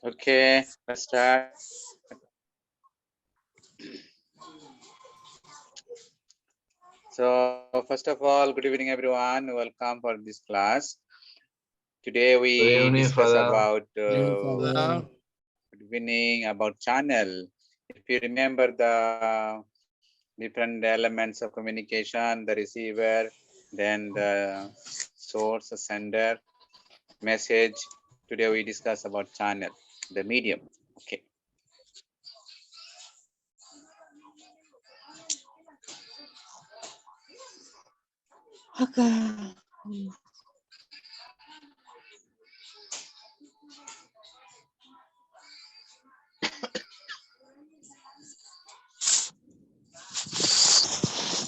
Okay, let's start. So first of all, good evening everyone. Welcome for this class. Today we discuss about good evening about channel. If you remember the different elements of communication, the receiver, then the source, the sender, message. Today we discuss about channel, the medium. Okay. Okay.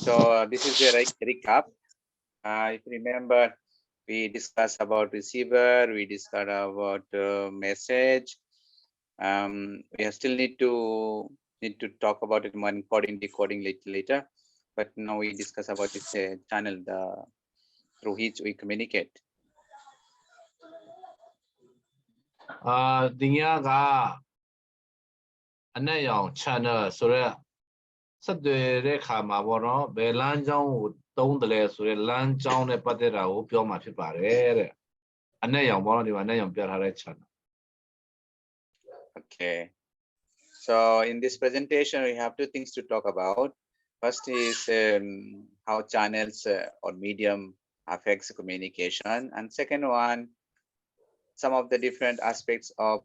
So this is the recap. If you remember, we discussed about receiver, we discussed about message. We still need to talk about it more encoding, decoding later. But now we discuss about this channel through which we communicate. Dinga anayang channel sura sadwe rekha ma bo no be lan chang ko tong dele sura lan chang ne patet ta ko pyo ma phit pare de anayang bo no di ma anayang pya tha de channel. Okay, so in this presentation we have two things to talk about. First is how channels or medium affects communication, and second one, some of the different aspects of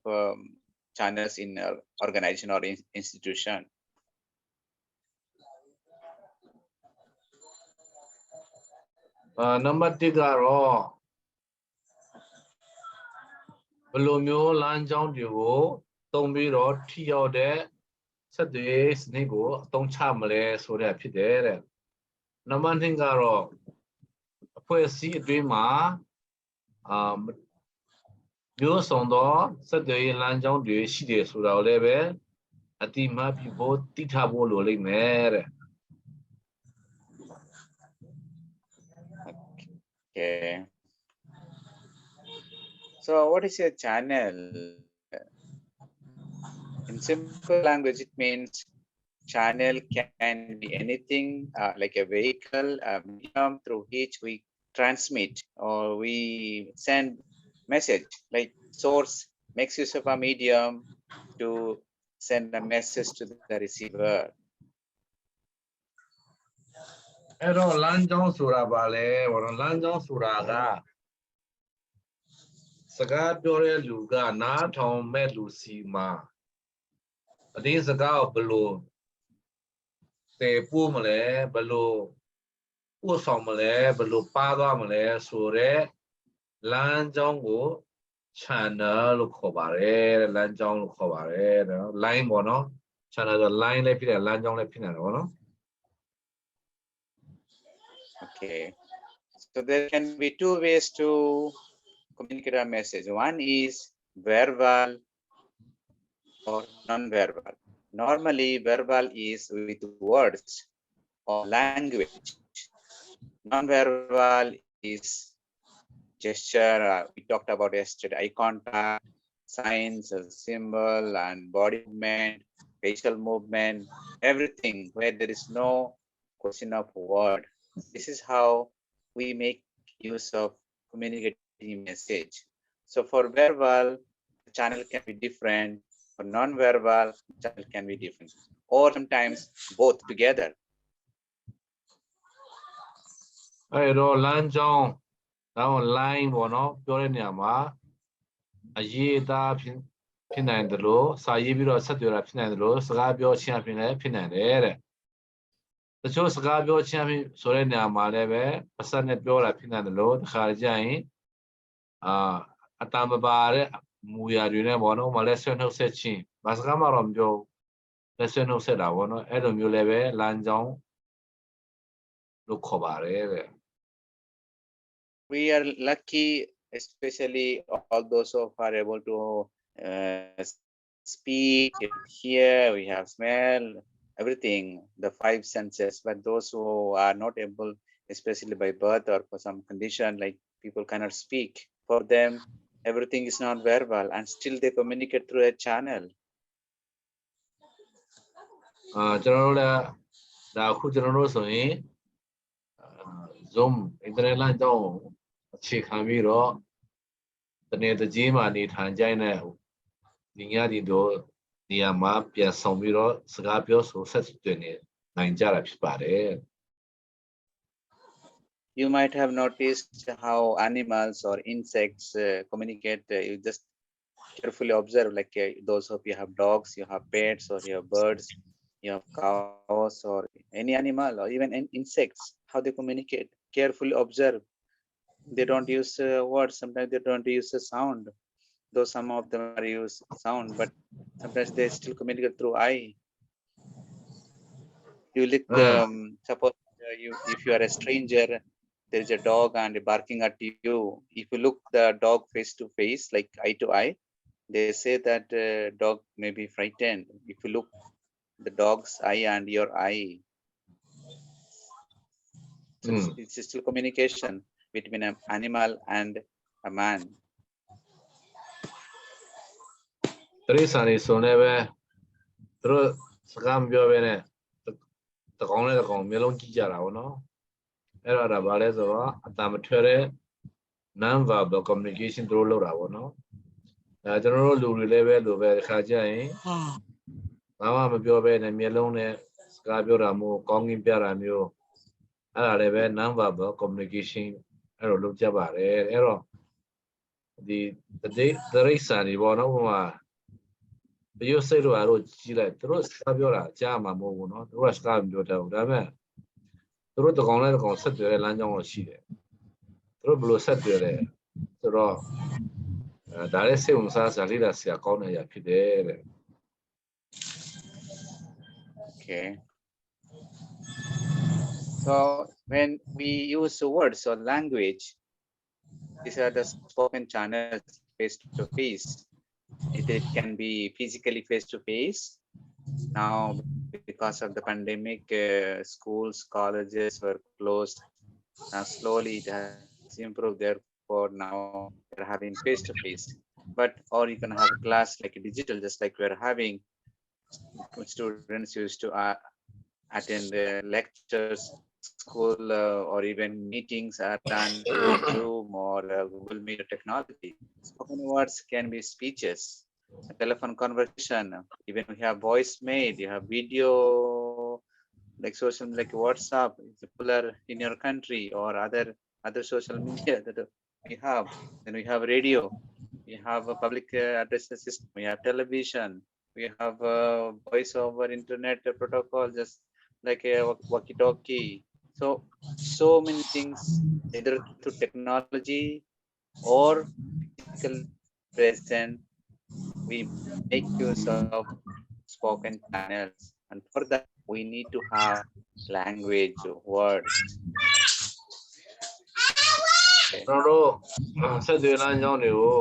channels in organization or institution. Number 1 karo blo myo lan chang tyu ko tong pi ro thi yaw de sadwe snit ko tong cha ma le so de phit de de. Number 2 karo apwe si atwin maမျိုးစုံသောဆက်သွယ်ရေးလမ်းကြောင်းတွေရှိတယ်ဆိုတာကိုလည်းပဲအတိမပြုဖို့သိထားဖို့လိုလိမ့်မယ်တဲ့ Okay. So what is a channel? In simple language, it means channel can be anything like a vehicle, a medium through which we transmit or we send message. Like source makes use of a medium to send a message to the receiver. အဲ့တော့လမ်းကြောင်းဆိုတာပါလေဘောတော့လမ်းကြောင်းဆိုတာကစကားပြောတဲ့လူကနားထောင်မဲ့လူစီမှာအတင်းစကားကိုဘယ်လိုသေပို့မလဲဘယ်လိုပို့ဆောင်မလဲဘယ်လိုပါသွားမလဲဆိုတော့လမ်းကြောင်းကို channel လို့ခေါ်ပါတယ်တဲ့လမ်းကြောင်းလို့ခေါ်ပါတယ်နော် line ပေါ့နော် channel ဆို line လည်းဖြစ်တယ်လမ်းကြောင်းလည်းဖြစ်နေတယ်ပေါ့နော် Okay, so there can be two ways to communicate a message. One is verbal or non-verbal. Normally, verbal is with words or language. Non-verbal is gesture. We talked about yesterday, eye contact, signs, symbol, and body movement, facial movement, everything where there is no question of word. This is how we make use of communicating message. So for verbal, the channel can be different. For non-verbal, channel can be different, or sometimes both together. အဲ့တော့လမ်းကြောင်းတော့ line ပေါ့နော်ပြောတဲ့နေရာမှာအရေးအသားဖြစ်နိုင်တယ်လို့စာရေးပြီးတော့ဆက်သွယ်တာဖြစ်နိုင်တယ်လို့စကားပြောချင်းအဖြစ်လည်းဖြစ်နိုင်တယ်တဲ့တချို့စကားပြောချင်းအဖြစ်ဆိုတဲ့နေရာမှာလည်းပဲပါစက်နဲ့ပြောတာဖြစ်နိုင်တယ်လို့တခါကြရင်အတမပါတဲ့မူရာတွေနဲ့ပေါ့နော်မလဲဆွဲနှုတ်ဆက်ချင်းဘာစကားမှတော့မပြောလက်ဆွဲနှုတ်ဆက်တာပေါ့နော်အဲ့လိုမျိုးလည်းပဲလမ်းကြောင်းလို့ခေါ်ပါတယ်တဲ့ We are lucky, especially all those who are able to speak, hear, we have smell, everything, the five senses. But those who are not able, especially by birth or for some condition, like people cannot speak, for them, everything is not verbal, and still they communicate through a channel. ကျွန်တော်တို့လည်းဒါအခုကျွန်တော်တို့ဆိုရင် Zoom internet လမ်းကြောင်းအခြေခံပြီးတော့တနေ့တစ်ကြီးမှနေထိုင်ကြတဲ့ဒီညဒီတို့နေရာမှာပြန်ဆောင်ပြီးတော့စကားပြောဆိုဆက်သွယ်နေနိုင်ကြတာဖြစ်ပါတယ် You might have noticed how animals or insects communicate. You just carefully observe, like those of you have dogs, you have pets, or you have birds, you have cows, or any animal, or even insects, how they communicate. Carefully observe. They don't use words. Sometimes they don't use a sound, though some of them are use sound, but sometimes they still communicate through eye. You look, suppose if you are a stranger, there is a dog and barking at you. If you look the dog face to face, like eye to eye, they say that dog may be frightened. If you look the dog's eye and your eye, so it's still communication between an animal and a man. တရိษံနေဆိုလည်းပဲသူတို့စကားမပြောဘဲနဲ့တကောင်နဲ့တကောင်မျိုးလုံးကြည့်ကြတာပေါ့နော်အဲ့တော့ဒါဘာလဲဆိုတော့အတမထွက်တဲ့ non-verbal communication တို့လုပ်တာပေါ့နော်ဒါကျွန်တော်တို့လူတွေလည်းပဲလိုပဲခါကြရင်ဘာမှမပြောဘဲနဲ့မျိုးလုံးနဲ့စကားပြောတာမျိုးကောင်းကင်ပြတာမျိုးအဲ့ဒါလည်းပဲ non-verbal communication အဲ့လိုလုပ်ကြပါတယ်အဲ့တော့ဒီတရိษံတွေပေါ့နော်ဟိုမှာဘယ်လိုစိတ်တော့အားလို့ကြီးလိုက်သူတို့စကားပြောတာကြားမှာမဟုတ်ဘူးเนาะသူတို့ကစကားမပြောတတ်ဘူးဒါပေမဲ့သူတို့တကောင်နဲ့တကောင်ဆက်သွယ်တဲ့လမ်းကြောင်းတော့ရှိတယ်သူတို့ဘယ်လိုဆက်သွယ်လဲဆိုတော့ဒါလည်းစိတ်ဝင်စားစရာလေးလာဆရာကောင်းတဲ့အရာဖြစ်တယ်တဲ့ Okay. So when we use words or language, these are the spoken channels face to face. It can be physically face to face. Now, because of the pandemic, schools, colleges were closed. Now, slowly it has improved. Therefore, now we're having face to face. But or you can have class like digital, just like we're having. Students used to attend lectures, school, or even meetings are done through Zoom or Google Meet technology. Spoken words can be speeches, a telephone conversation. Even we have voice made, you have video, like social, like WhatsApp, it's popular in your country, or other social media that we have. Then we have radio, we have a public address system, we have television, we have voice over internet protocol, just like a walkie-talkie. So many things, either through technology or physical present, we make use of spoken channels, and for that we need to have language, words. ကျွန်တော်တို့ဆက်သွယ်လမ်းကြောင်းတွေကို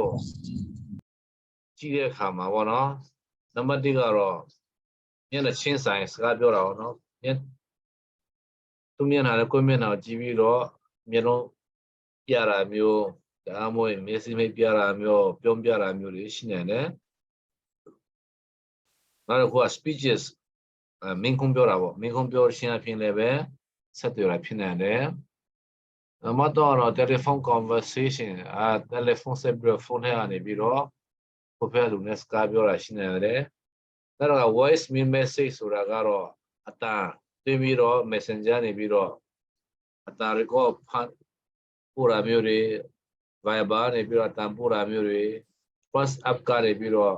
ကြည့်တဲ့အခါမှာပေါ့နော်နံပါတ်1ကတော့မျက်နှာချင်းဆိုင်စကားပြောတာပေါ့နော်သူမျက်နှာနဲ့ကိုယ်မျက်နှာကိုကြည့်ပြီးတော့မျက်လုံးပြတာမျိုးဒါမှမဟုတ်မျက်စိမိတ်ပြတာမျိုးပြုံးပြတာမျိုးတွေရှိနေတယ်နောက်တစ်ခုက speeches မင်းခုံပြောတာပေါ့မင်းခုံပြောရှင်းအဖြစ်လည်းပဲဆက်သွယ်တာဖြစ်နေတယ်မတော်telephone conversation telephone ဆက်ပြီးဖုန်းထဲကနေပြီးတော့ကိုဖဲလူနဲ့စကားပြောတာရှိနေတယ်ဒါတော့ voice message ဆိုတာကတော့အတန်တွေ့ပြီးတော့ messenger နေပြီးတော့အတန် record ပို့တာမျိုးတွေ Viber နေပြီးတော့အတန်ပို့တာမျိုးတွေ WhatsApp ကနေပြီးတော့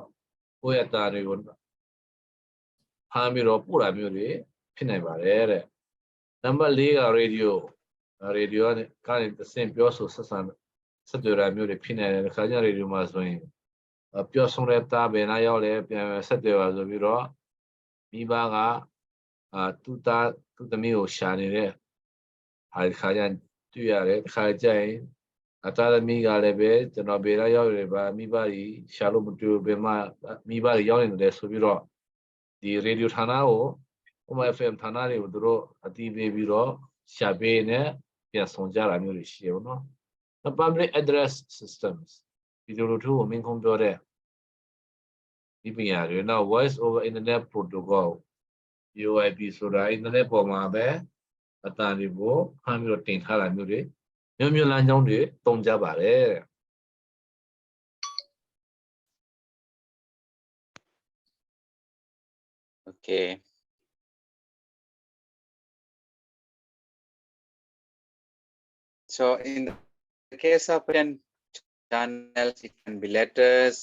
ကိုယ့်အတန်တွေကိုဖမ်းပြီးတော့ပို့တာမျိုးတွေဖြစ်နိုင်ပါတယ်တဲ့နံပါတ်4က radio ကနေသင်ပြောဆိုဆက်သွယ်တာမျိုးတွေဖြစ်နေတယ်ခါကျ radio မှာဆိုရင်ပြောဆုံးတဲ့တာဘယ်နာရောက်လဲပြန်ဆက်သွယ်ပါဆိုပြီးတော့မိဘကသူ့သမီးကိုရှာနေတဲ့ခါကျတွေ့ရတယ်ခါကျရင်အတားသမီးကလည်းပဲကျွန်တော်ဘယ်နာရောက်ရပါမိဘကြီးရှာလို့မတွေ့ဘယ်မှာမိဘကြီးရောက်နေတယ်ဆိုပြီးတော့ဒီ radio ဌာနကိုFM ဌာနတွေကိုသူတို့အတည်ပြုပြီးတော့ရှာပေးနေပြန်ဆောင်ကြတာမျိုးတွေရှိရပါတော့ public address systems video လို့ထူကိုမင်းခုံပြောတဲ့ဒီပညာတွေ now voice over internet protocol VoIP ဆိုတာ internet ပေါ်မှာပဲအတန်တွေကိုဖမ်းပြီးတော့တင်ထားတာမျိုးတွေမျိုးလမ်းကြောင်းတွေတုံကြပါတယ် Okay. So in the case of written channels, it can be letters,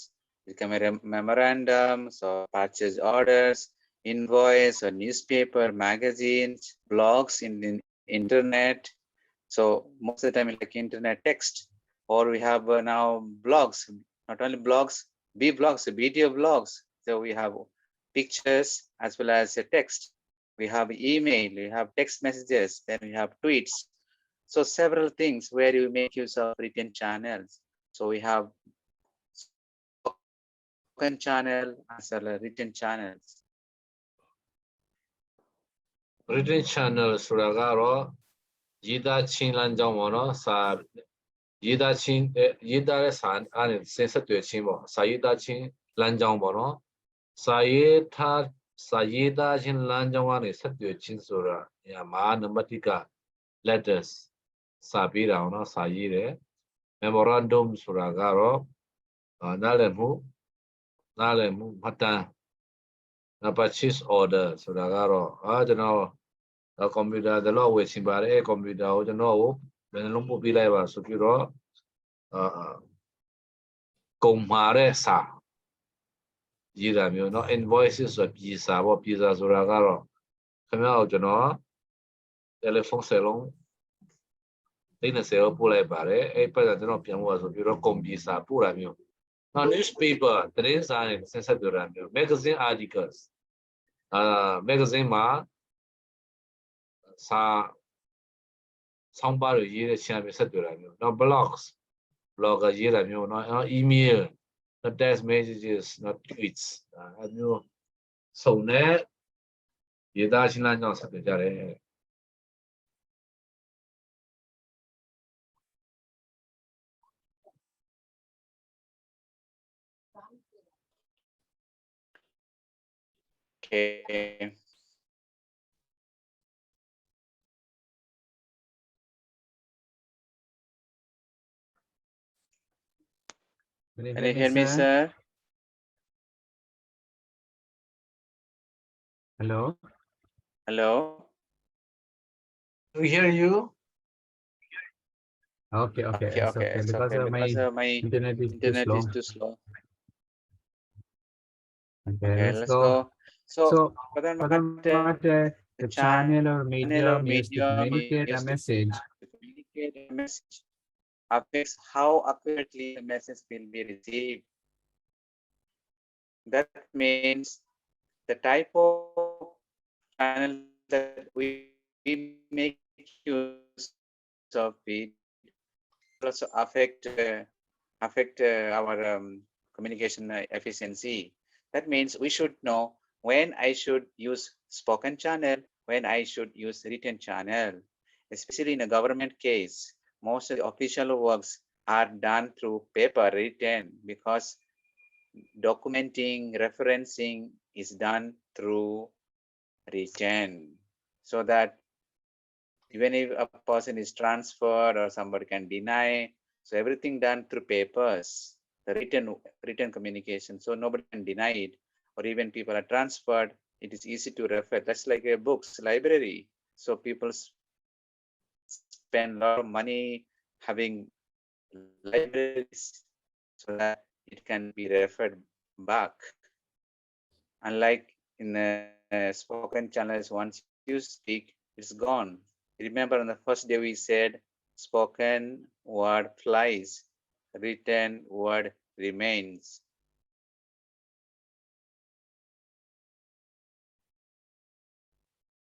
it can be memorandums or purchase orders, invoice or newspaper, magazines, blogs in the internet. So most of the time like internet text, or we have now blogs, not only blogs, blogs, video blogs. So we have pictures as well as a text. We have email, we have text messages, then we have tweets. So several things where you make use of written channels. So we have spoken channel as well as written channels. written channel ဆိုတာကတော့ရေးသားချင်းလမ်းကြောင်းပေါ့နော်စာရေးသားတဲ့စာအားနဲ့ဆက်သွယ်ချင်းပေါ့စာရေးသားချင်းလမ်းကြောင်းပေါ့နော်စာရေးသားချင်းလမ်းကြောင်းကနေဆက်သွယ်ချင်းဆိုတာညာမှာနံပါတ်1က letters စာပေးတာပေါ့နော်စာရေးတယ် memorandum ဆိုတာကတော့နားလည်မှုမှတ်တမ်း purchase order ဆိုတာကတော့ကျွန်တော်ကွန်ပျူတာတော့ဝယ်ချင်ပါတယ်ကွန်ပျူတာကိုကျွန်တော်ကိုဘယ်နှလုံးပို့ပေးလိုက်ပါဆိုပြီးတော့ကုန်မှာတဲ့စာရေးတာမျိုးเนาะ invoices ဆိုပြည်စာပေါ့ပြည်စာဆိုတာကတော့ခင်ဗျားကိုကျွန်တော်တယ်လီဖုန်းဆယ်လုံး30ကိုပို့လိုက်ပါတယ်အဲ့ပတ်စံကျွန်တော်ပြန်ဖို့ဆိုပြီးတော့ကုန်ပြည်စာပို့တာမျိုးနောက် newspaper သတင်းစာနဲ့ဆက်သွယ်တာမျိုး magazine articles magazine မှာဆောင်းပါးတွေရေးတဲ့ချမ်းမျိုးဆက်သွယ်တာမျိုးနောက် blogger ရေးတာမျိုးနော် email text messages not tweets အဲ့မျိုးစုံနဲ့ရေးသားရှင်းလင်းကြောင်းဆက်သွယ်ကြတယ် Okay. Can you hear me, sir? Hello. Hello. We hear you. Okay. Okay. It's okay. Because my internet is too slow. Okay, let's go. So the channel or medium used to communicate a message affects how accurately the message will be received. That means the type of channel that we make use of it also affect our communication efficiency. That means we should know when I should use spoken channel, when I should use written channel. Especially in a government case, most of the official works are done through paper written because documenting, referencing is done through written. So that even if a person is transferred or somebody can deny, so everything done through papers, the written communication, so nobody can deny it. Or even people are transferred, it is easy to refer. That's like a books library. So people spend a lot of money having libraries so that it can be referred back. Unlike in the spoken channels, once you speak, it's gone. Remember on the first day we said spoken word flies, written word remains.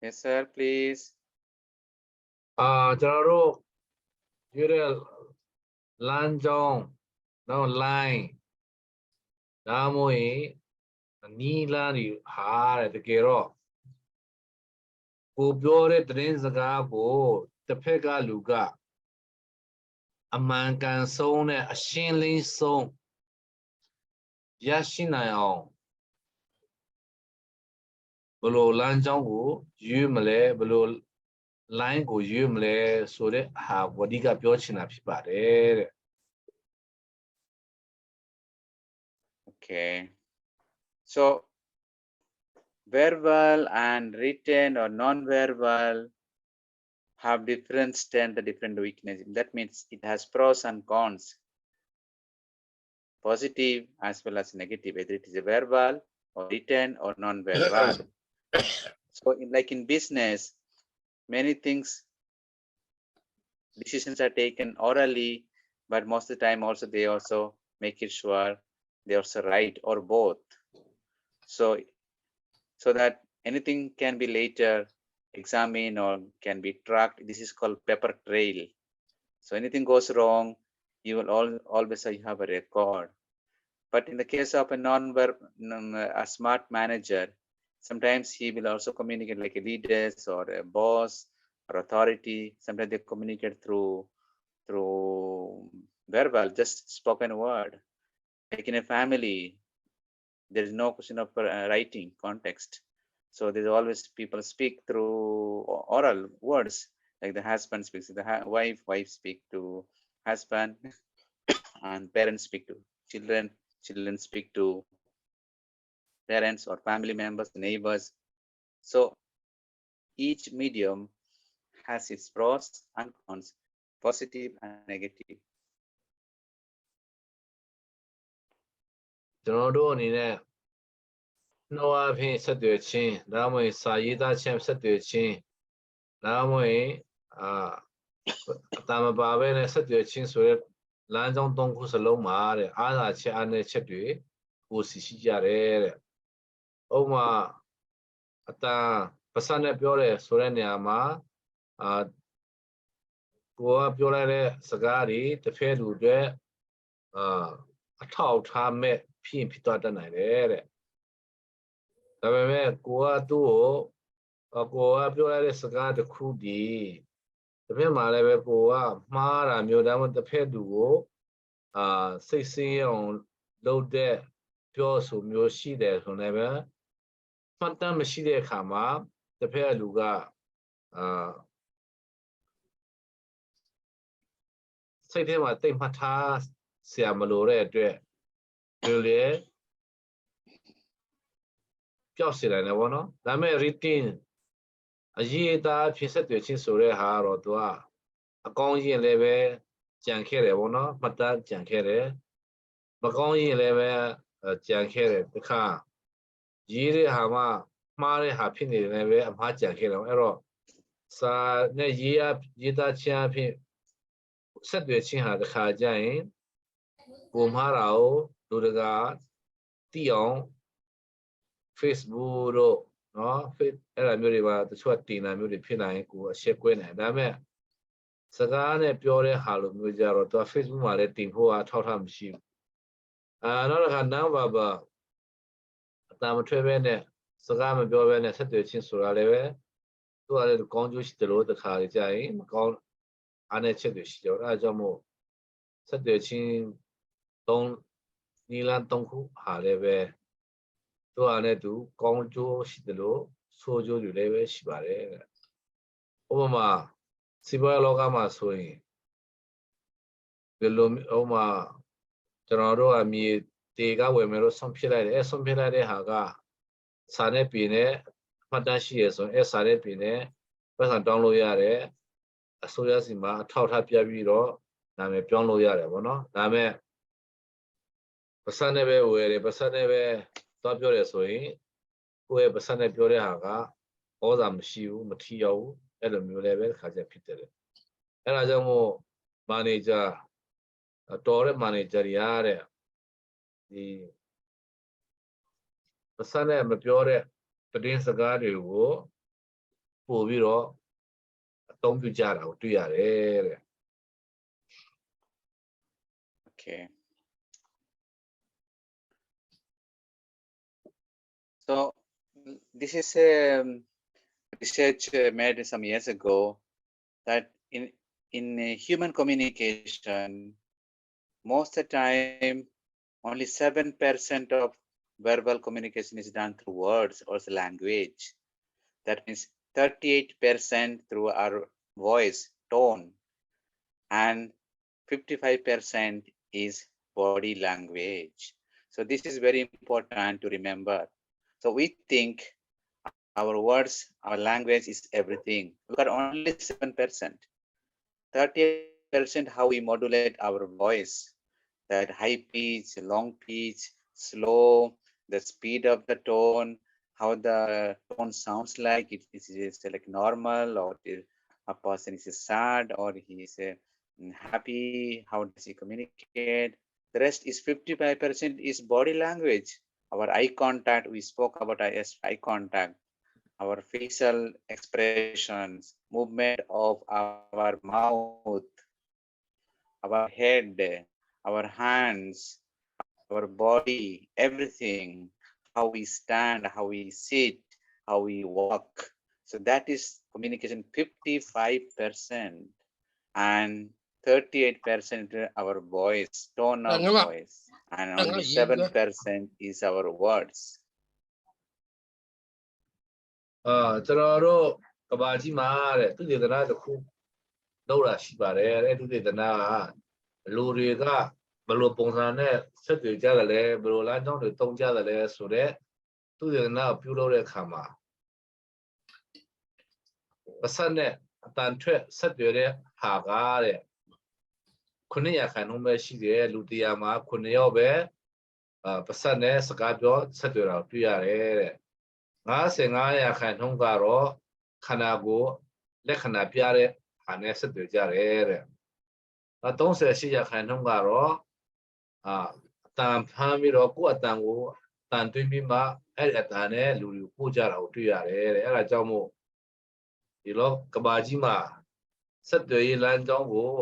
Yes, sir, please. ကျွန်တော်တို့ရေးတဲ့လမ်းကြောင်းနောက် line ဒါမှမဟုတ်ရင်နီးလန်းတွေဟာတဲ့တကယ်တော့ကိုပြောတဲ့သတင်းစကားကိုတစ်ဖက်ကလူကအမှန်ကန်ဆုံးနဲ့အရှင်းလင်းဆုံး ရှိနိုင်အောင်ဘယ်လိုလမ်းကြောင်းကိုရွေးမလဲဘယ်လို line ကိုရွေးမလဲဆိုတဲ့ဟာဝဒီကပြောချင်တာဖြစ်ပါတယ်တဲ့ Okay. So verbal and written or non-verbal have different strength, different weakness. That means it has pros and cons, positive as well as negative, whether it is a verbal or written or non-verbal. So like in business, many things, decisions are taken orally, but most of the time also they also make it sure they also right or both. So that anything can be later examined or can be tracked. This is called paper trail. So anything goes wrong, you will always have a record. But in the case of a smart manager, sometimes he will also communicate like a leaders or a boss or authority. Sometimes they communicate through verbal, just spoken word. Like in a family, there is no question of writing context. So there's always people speak through oral words, like the husband speaks to the wife speak to husband, and parents speak to children, children speak to parents or family members, neighbors. So each medium has its pros and cons, positive and negative. ကျွန်တော်တို့အနေနဲ့နှောအဖြစ်ဆက်သွယ်ခြင်းဒါမှမဟုတ်စာရေးသားခြင်းဆက်သွယ်ခြင်းဒါမှမဟုတ်အတမပါပဲနဲ့ဆက်သွယ်ခြင်းဆိုတဲ့လမ်းကြောင်း၃ခုစလုံးမှာတဲ့အားသာချက်အားနည်းချက်တွေကိုရှိကြတယ်တဲ့ဥပမာအတန်ပစနဲ့ပြောတယ်ဆိုတဲ့နေရာမှာကိုကပြောလိုက်တဲ့စကားတွေတစ်ဖက်လူတွေအထောက်ထားမဲ့ဖြစ်သွားတတ်နိုင်တယ်တဲ့ဒါပေမဲ့ကိုကသူ့ကိုကပြောလိုက်တဲ့စကားတစ်ခုဒီတစ်ဖက်မှာလည်းပဲကိုကမှားတာမျိုးဒါမှမဟုတ်တစ်ဖက်လူကိုစိတ်ဆင်းအောင်လုပ်တဲ့ပြောဆိုမျိုးရှိတယ်ဆိုလည်းပဲမှတ်တမ်းမရှိတဲ့အခါမှာတစ်ဖက်လူကစိတ်ထဲမှာတိတ်မှတ်ထားဆရာမလိုတဲ့အတွက်ဒီလေပျောက်စေတယ်ဗောနော်ဒါပေမဲ့ written အရေးအသားဖြစ်ဆက်သွယ်ခြင်းဆိုတဲ့ဟာတော့သူကအကောင်းရင်လည်းပဲကြံခဲ့တယ်ဗောနော်မှတ်တမ်းကြံခဲ့တယ်မကောင်းရင်လည်းပဲကြံခဲ့တယ်တခါရေးတဲ့ဟာမှမှားတဲ့ဟာဖြစ်နေတယ်လည်းပဲအမှားကြံခဲ့တယ်အဲ့တော့စာနဲ့ရေးသားခြင်းအဖြစ်ဆက်သွယ်ခြင်းဟာတခါကြရင်ကိုမှားတာကိုလူတကာသိအောင် Facebook တို့နော်အဲ့ဒါမျိုးတွေပါတချို့တင်တာမျိုးတွေဖြစ်နိုင်ကိုအရှက်ကွဲနိုင်ဒါပေမဲ့စကားနဲ့ပြောတဲ့ဟာလိုမျိုးကြတော့သူ Facebook မှာလည်းတင်ဖို့ထောက်ထားမရှိဘူးနောက်တစ်ခါ non-verbal အတမထွဲပဲနဲ့စကားမပြောဘဲနဲ့ဆက်သွယ်ခြင်းဆိုတာလည်းပဲသူကလည်းကောင်းကျိုးရှိတယ်လို့တခါလေကြာရင်မကောင်းအားနည်းချက်တွေရှိကြတော့အဲဒါကြောင့်မို့ဆက်သွယ်ခြင်းနီလန်း၃ခုဟာလည်းပဲသူကလည်းသူကောင်းကျိုးရှိတယ်လို့ဆိုးကျိုးတွေလည်းပဲရှိပါတယ်ဥပမာစီးပွားရေးလောကမှာဆိုရင်ဒီလိုဥပမာကျွန်တော်တို့အမြေတေကဝယ်မယ်လို့ဆုံးဖြတ်လိုက်တယ်ဆုံးဖြတ်လိုက်တဲ့ဟာကစာနဲ့ပြင်နဲ့မှတ်တမ်းရှိရဆိုရင်စာနဲ့ပြင်နဲ့ပတ်စံတောင်းလို့ရတယ်အစိုးရစီမှာအထောက်ထားပြပြီးတော့နာမည်ပြောင်းလို့ရတယ်ဗောနော်ဒါပေမဲ့ပတ်စံနဲ့ပဲဝယ်တယ်ပတ်စံနဲ့ပဲသွားပြောတယ်ဆိုရင်ကိုယ့်ရဲ့ပတ်စံနဲ့ပြောတဲ့ဟာကဩဇာမရှိဘူးမထီရောက်ဘူးအဲ့လိုမျိုးလည်းပဲခါကျဖြစ်တယ်အဲ့ဒါကြောင့်မို့မန်နေဂျာတော်တဲ့မန်နေဂျာတွေရတဲ့ဒီပတ်စံနဲ့မပြောတဲ့သတင်းစကားတွေကိုပို့ပြီးတော့အသုံးပြုကြတာကိုတွေ့ရတယ်တဲ့ Okay. So this is a research made some years ago that in human communication, most of the time only 7% of verbal communication is done through words or language. That means 38% through our voice, tone, and 55% is body language. So this is very important to remember. So we think our words, our language is everything. We got only 7%. 38% how we modulate our voice, that high pitch, long pitch, slow, the speed of the tone, how the tone sounds like, it is like normal, or a person is sad, or he is happy, how does he communicate. The rest is 55% is body language. Our eye contact, we spoke about eye contact, our facial expressions, movement of our mouth, our head, our hands, our body, everything, how we stand, how we sit, how we walk. So that is communication 55%, and 38% our voice, tone of voice, and only 7% is our words. ကျွန်တော်တို့ကဘာကြီးမှာတဲ့သူတေသနာတစ်ခုလောက်တာရှိပါတယ်တဲ့သူတေသနာကလူတွေကဘယ်လိုပုံစံနဲ့ဆက်သွယ်ကြတယ်လဲဘယ်လိုလမ်းကြောင်းတွေတုံးကြတယ်လဲဆိုတော့သူတေသနာကိုပြုလုပ်တဲ့အခါမှာပစံနဲ့အတန်ထွက်ဆက်သွယ်တဲ့ဟာကတဲ့900ခန့်လုံးပဲရှိတယ်လူ100မှာ9ယောက်ပဲပစံနဲ့စကားပြောဆက်သွယ်တာတွေ့ရတယ်တဲ့55%ခန့်နှုန်းကတော့ခန္ဓာကိုယ်လက္ခဏာပြတဲ့ဟာနဲ့ဆက်သွယ်ကြတယ်တဲ့38%ခန့်နှုန်းကတော့အတန်ဖမ်းပြီးတော့ကိုယ့်အတန်ကိုအတန်သွင်းပြီးမှအဲ့ဒီအတန်နဲ့လူတွေကိုပို့ကြတာကိုတွေ့ရတယ်တဲ့အဲ့ဒါကြောင့်မို့ဒီလောကဘာကြီးမှာဆက်သွယ်ရေးလမ်းကြောင်းကို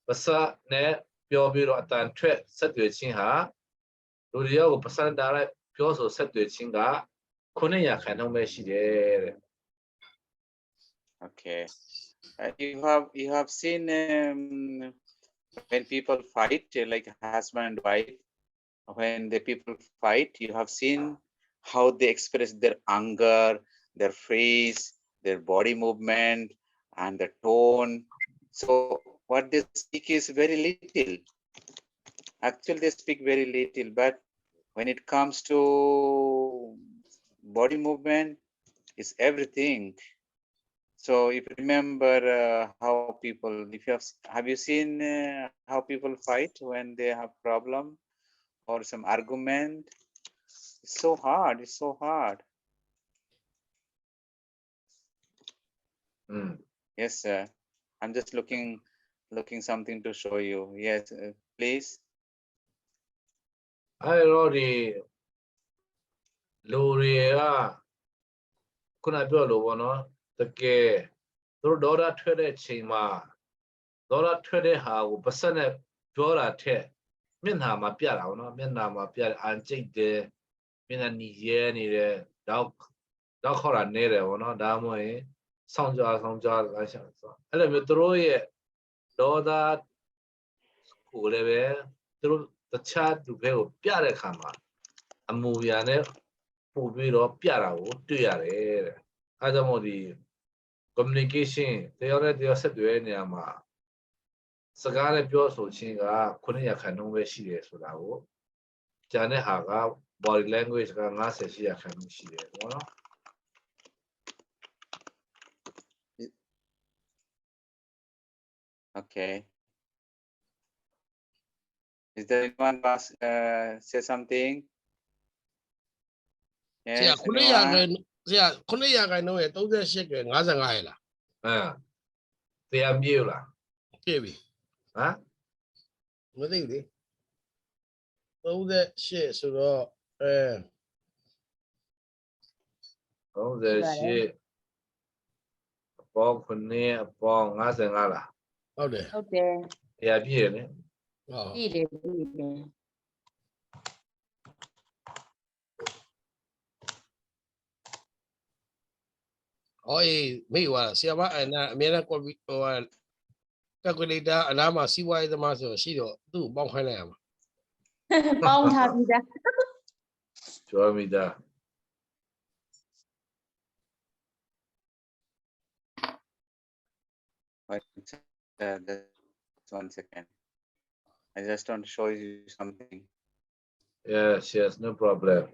ပစနဲ့ပြောပြီးတော့အတန်ထွက်ဆက်သွယ်ခြင်းဟာလူတွေရောပစံတာလိုက်ပြောဆိုဆက်သွယ်ခြင်းက900ခန့်နှုန်းပဲရှိတယ်တဲ့ Okay. You have seen when people fight, like husband and wife, when the people fight, you have seen how they express their anger, their face, their body movement, and the tone. So what they speak is very little. Actually, they speak very little, but when it comes to body movement, it's everything. So if you remember how people, if you have you seen how people fight when they have problem or some argument? It's so hard. It's so hard. Yes, sir. I'm just looking something to show you. Yes, please. I already Loria could I build one the gay through Dora Twede Chima Dora Twede how person Dora Te Minha Mapia, no Minna Mapia and take the Mina Niye ni the dog Hora Nere or no Damwe Sonja I shall so. Elementary Dora School through the chat to pay Piare Kama a movie and it will be Piara to Yare. Adamodi communication, they already said to any ama. Sagane Pioso Chinga, Kunia Kanu, she is for our Jane Haga, body language, Ganasa, she can see it. Okay. Is there anyone say something? Yes, anyone? Yeah, Kunia, I know it. Don't they shake it? Ngazangayla. They are Mula. Baby. Huh? What do they? Oh, that shit. So, oh, that shit. Upon Kunia, upon Ngazangala. Okay. Okay. They are here. Oh. Oi, me wa siapa ana mera ko wa calculator ana ma si wa da ma so si do tu bong khai lai ma Bong Thabida. Show me that. Just 1 second. I just want to show you something. Yes, yes, no problem.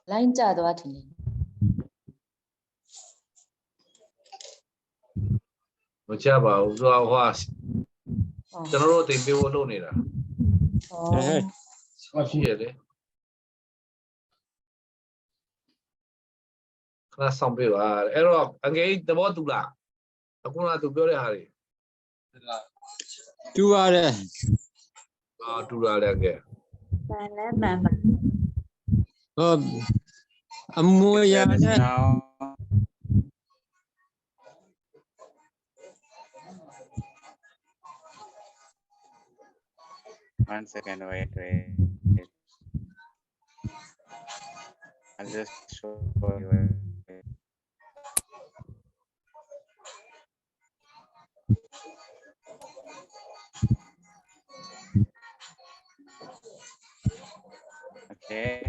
Line cha dwa thini. What about was? General thing they will know it. Oh. What she had? Class some people are. Error again. The what to la? I want to build a hurry. Two are To la again. Amoya. Now, 1 second, wait. I'll just show you. Okay.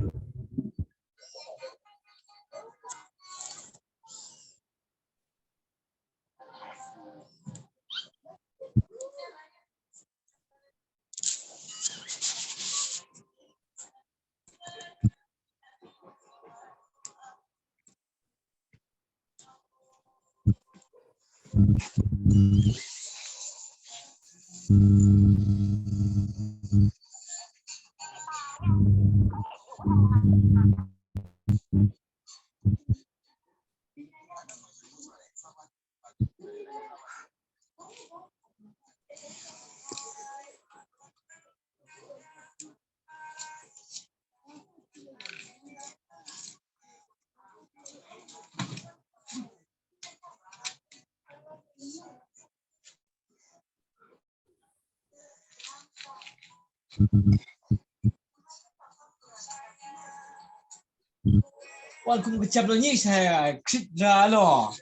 Quan cũng chập lo nhị xe khít ra lo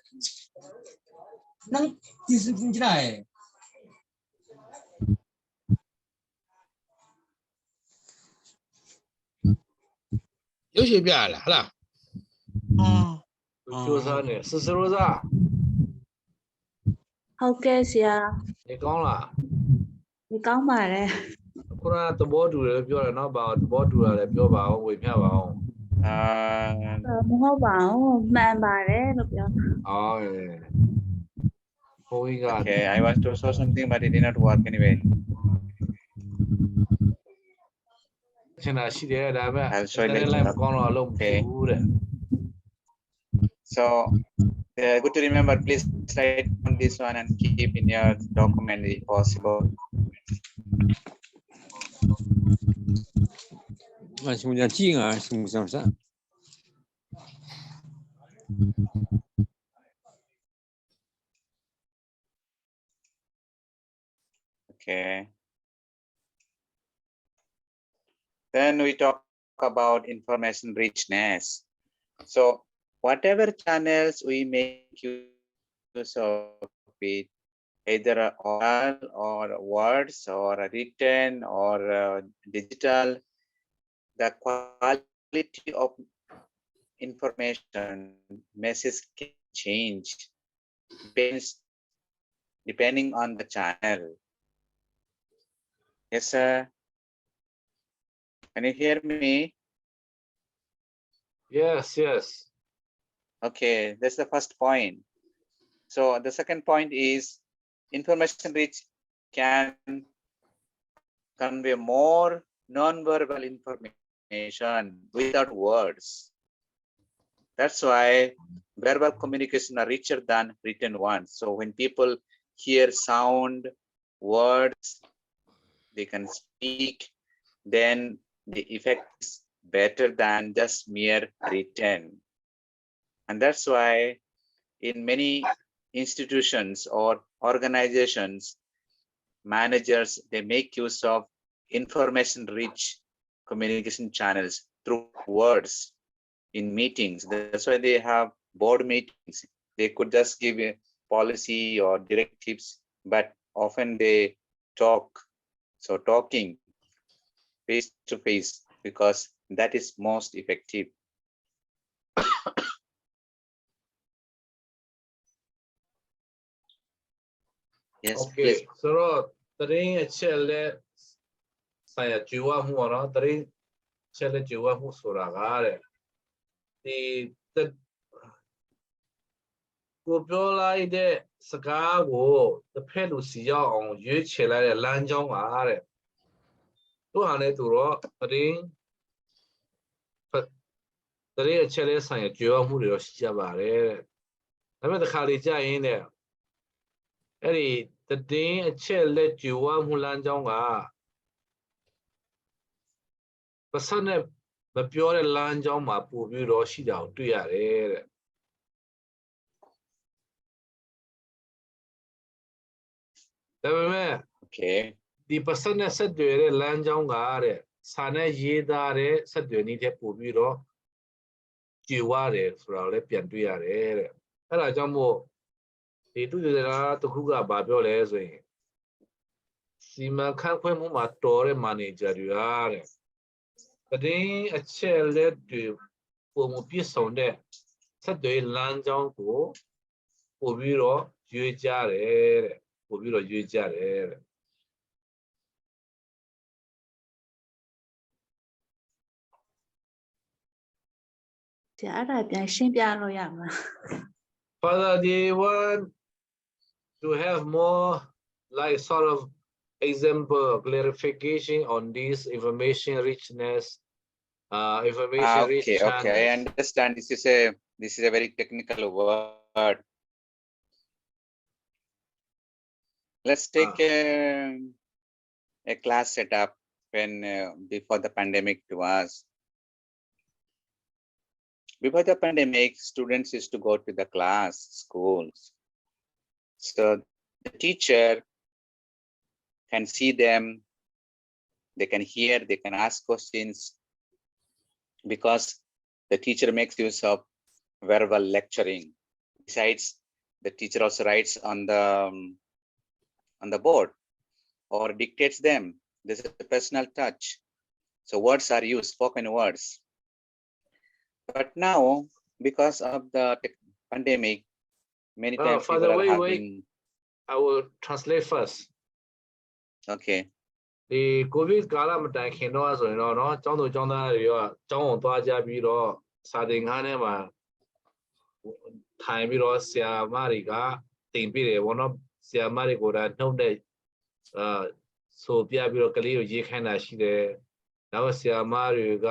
năng tí sự như thế này Yo shi bia la, hala. Rosa, Sister Rosa. Okay, xia. You gone la? Đi có mà đây. Kuna the board to the no about the board to the pure bow with me about. Không có bảo mà bà đấy được chưa? Oh, yeah. Oh, we got. Okay, I was to show something, but it did not work anyway. I'll show you later. Okay. So, good to remember, please write on this one and keep in your document if possible. Okay. Then we talk about information richness. So whatever channels we make use of it, either oral or words or written or digital, the quality of information message can change depending on the channel. Yes, sir. Can you hear me? Yes, yes. Okay, that's the first point. So the second point is information rich can convey more non-verbal information without words. That's why verbal communication are richer than written ones. So when people hear sound words, they can speak, then the effect is better than just mere written. And that's why in many institutions or organizations, managers, they make use of information-rich communication channels through words in meetings. That's why they have board meetings. They could just give a policy or directives, but often they talk. So talking face to face, because that is most effective. Yes, please. Okay, so tering a chelle saya jiwa muara tering chelle jiwa mu suragare. The ကိုပြောလိုက်တဲ့စကားကိုတစ်ဖက်လူစီရောက်အောင်ရွေးချယ်လိုက်တဲ့လမ်းကြောင်းပါတဲ့သူဟာလည်းသူတော့သတင်းအချက်လေးဆိုင်ရာကြွယ်ဝမှုတွေတော့ရှိကြပါတယ်တဲ့ဒါပေမဲ့တစ်ခါလေကြာရင်တဲ့အဲ့ဒီသတင်းအချက်လက်ကြွယ်ဝမှုလမ်းကြောင်းကပတ်စံနဲ့မပြောတဲ့လမ်းကြောင်းမှာပို့ပြီးတော့ရှိတာကိုတွေ့ရတယ်တဲ့ဒါပေမဲ့ Okay. ဒီပတ်စံနဲ့ဆက်သွယ်တဲ့လမ်းကြောင်းကတဲ့စာနဲ့ရေးသားတဲ့ဆက်သွယ်နည်းတဲ့ပို့ပြီးတော့ကြည်ဝတယ်ဆိုတာကိုလည်းပြန်တွေ့ရတယ်တဲ့အဲ့ဒါကြောင့်မို့ဒီသူတွေတစ်ခုကဘာပြောလဲဆိုရင်စီမံခန့်ခွဲမှုမှာတော်တဲ့မန်နေဂျာတွေကတဲ့သတင်းအချက်လက်တွေပုံမပြည့်စုံတဲ့ဆက်သွယ်လမ်းကြောင်းကိုပို့ပြီးတော့ရွေးကြတယ်တဲ့ပို့ပြီးတော့ရွေးကြတယ်တဲ့ဆရာအဲ့ဒါပြန်ရှင်းပြလို့ရမလား Father, they want to have more like sort of example clarification on this information richness, information rich Okay, channels. okay. I understand this is a very technical word. Let's take a class setup when before the pandemic was. Before the pandemic, students used to go to the class, schools. So the teacher can see them, they can hear, they can ask questions, because the teacher makes use of verbal lecturing. Besides, the teacher also writes on the board or dictates them. This is a personal touch. So words are used, spoken words. But now, because of the pandemic, many times Father, people are wait. having. I will translate first. Okay. ဒီ COVID ကာလမတိုင်ခင်တော့ဆိုရင်တော့เนาะကျောင်းသူကျောင်းသားတွေရောကျောင်းကိုသွားကြပြီးတော့စာသင်ခန်းထဲမှာထိုင်ပြီးတော့ဆရာမတွေကတင်ပြတယ်ဗောနော်ဆရာမတွေကိုဒါနှုတ်တဲ့ဆိုပြပြီးတော့ကလေးကိုရေးခိုင်းတာရှိတယ်နောက်ဆရာမတွေက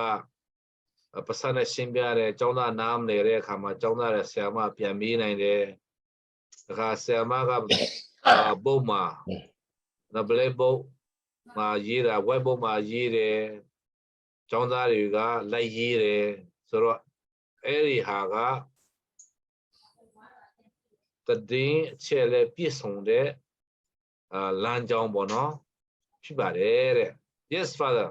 ပတ်စံနဲ့ရှင်းပြတယ်ကျောင်းသားနားမလည်တဲ့အခါမှာကျောင်းသားရဲ့ဆရာမပြန်မေးနိုင်တယ်ဒါကဆရာမကဘုတ်မှာနော်ဘလဲဘုတ်မှာရေးတာ web ဘုတ်မှာရေးတယ်ကျောင်းသားတွေကလိုက်ရေးတယ်ဆိုတော့အဲ့ဒီဟာကသတင်းအချက်လက်ပြည့်စုံတဲ့လမ်းကြောင်းပေါ့နော်ဖြစ်ပါတယ်တဲ့ Yes father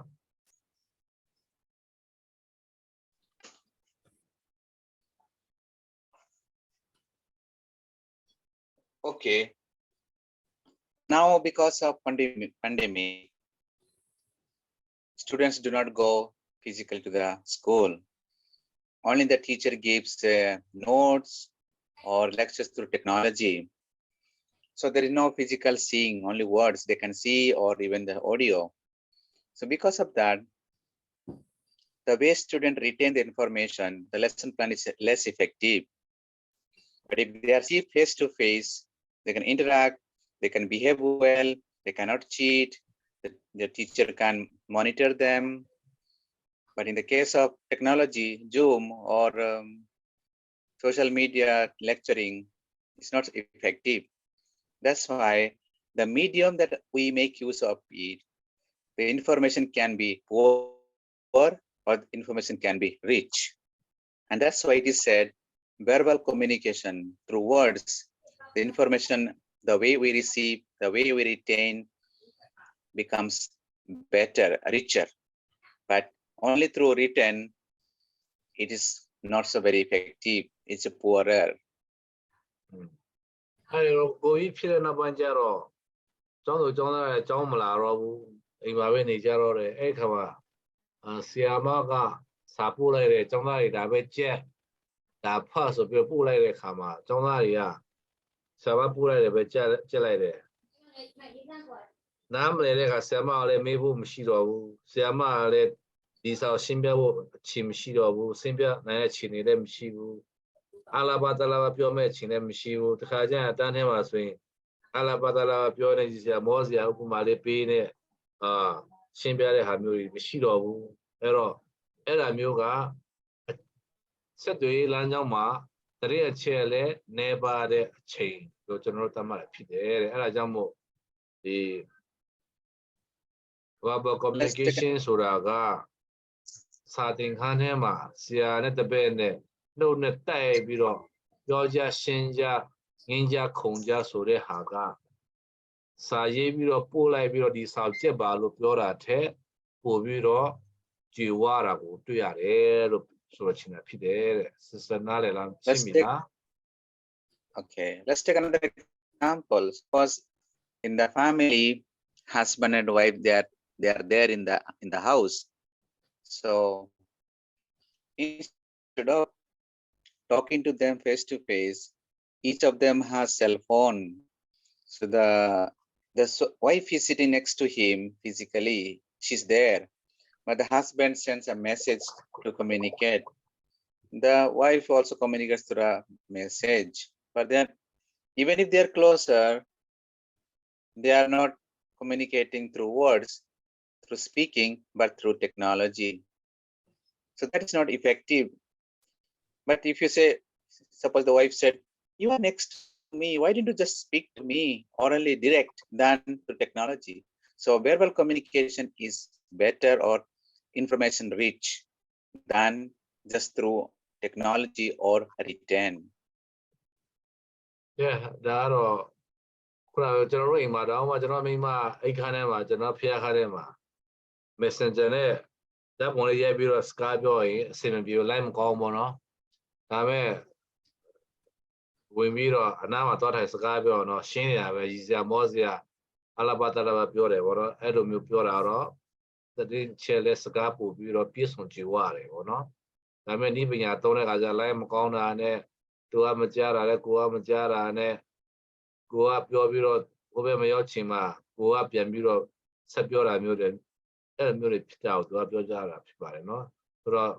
Okay. Now, because of pandemic, students do not go physically to the school. Only the teacher gives notes or lectures through technology. So there is no physical seeing, only words they can see or even the audio. So because of that, the way students retain the information, the lesson plan is less effective. But if they are seen face to face, they can interact, they can behave well, they cannot cheat, the teacher can monitor them. But in the case of technology, Zoom or social media lecturing, it's not effective. That's why the medium that we make use of it, the information can be poor or the information can be rich. And that's why it is said verbal communication through words, the information, the way we receive, the way we retain becomes better, richer. But only through written, it is not so very effective. It's a poorer. အဲ့တော့ကိုကြီးဖြစ်တဲ့နောက်ပိုင်းကျတော့ကျောင်းသူကျောင်းသားတွေကျောင်းမလာတော့ဘူးအိမ်မှာပဲနေကြတော့တယ်အဲ့ခါမှာဆရာမကစာပို့လိုက်တဲ့ကျောင်းသားတွေဒါပဲကြက်ဒါဖတ်ဆိုပြီးပို့လိုက်တဲ့ခါမှာကျောင်းသားတွေကဆရာမပို့လိုက်တယ်ပဲကြက်လိုက်တယ်နားမလဲတဲ့ခါဆရာမကလည်းမေးဖို့မရှိတော့ဘူးဆရာမကလည်းဒီစာရှင်းပြဖို့အချိန်မရှိတော့ဘူးရှင်းပြနိုင်တဲ့ချိန်တွေလည်းမရှိဘူးအလာဘာတလာပြောမဲ့ချိန်လည်းမရှိဘူးတခါကျရင်အတန်းထဲမှာဆိုရင်အလာဘာတလာပြောနေကြဆရာမောဆရာဥပမာလေးပေးနေရှင်းပြတဲ့ဟာမျိုးတွေမရှိတော့ဘူးအဲ့တော့အဲ့ဒါမျိုးကဆက်သွယ်လမ်းကြောင်းမှာတရေအချက်လည်းနေပါတဲ့အချိန်လို့ကျွန်တော်တို့သတ်မှတ်ရဖြစ်တယ်တဲ့အဲ့ဒါကြောင့်မို့ဒီ verbal communication ဆိုတာကစာသင်ခန်းထဲမှာဆရာနဲ့တပည့်နဲ့နှုတ်နဲ့တိုက်ပြီးတော့ပြောကြရှင်းကြငင်းကြခုန်ကြဆိုတဲ့ဟာကစာရေးပြီးတော့ပို့လိုက်ပြီးတော့ဒီစာကြက်ပါလို့ပြောတာထက်ပို့ပြီးတော့ကြည်ဝါတာကိုတွေ့ရတယ်လို့ဆိုချင်တာဖြစ်တယ်တဲ့ sister နားလည်လားရှင်းပြီလား Okay, let's take another example. Suppose in the family, husband and wife, they are there in the house. So instead of talking to them face to face, each of them has cell phone. So the wife is sitting next to him physically, she's there, but the husband sends a message to communicate. The wife also communicates through a message. But then, even if they are closer, they are not communicating through words, through speaking, but through technology. So that is not effective. But if you say, suppose the wife said, "You are next to me, why didn't you just speak to me orally direct than through technology?" So verbal communication is better or information rich than just through technology or written. Yeah ဒါကတော့ခုနကကျွန်တော်တို့အိမ်မှာတော့ကျွန်တော်မိမအိတ်ခမ်းထဲမှာကျွန်တော်ဖျားခါထဲမှာ Messenger နဲ့ဓာတ်ပုံလေးရိုက်ပြီးတော့ Skype ပြောရင်အဆင်မပြေဘူး line မကောင်းဘူးเนาะဒါပေမဲ့ဝင်ပြီးတော့အနားမှာသွားထိုင်စကားပြောတော့ရှင်းနေတာပဲရည်စရာမောစရာအလာဘာတလာဘာပြောတယ်ဗောနော်အဲ့လိုမျိုးပြောတာတော့တတိချဲလဲစကားပို့ပြီးတော့ပြည့်စုံကြွားတယ်ဗောနော်ဒါပေမဲ့ဒီပညာသုံးတဲ့အခါကျ line မကောင်းတာနဲ့သူကမကြားတာလဲကိုကမကြားတာနဲ့ကိုကပြောပြီးတော့ဘိုးဘဲမရောက်ချင်မှာကိုကပြန်ပြီးတော့ဆက်ပြောတာမျိုးတွေအဲ့လိုမျိုးတွေဖြစ်တာကိုသူကပြောကြတာဖြစ်ပါတယ်နော်ဆိုတော့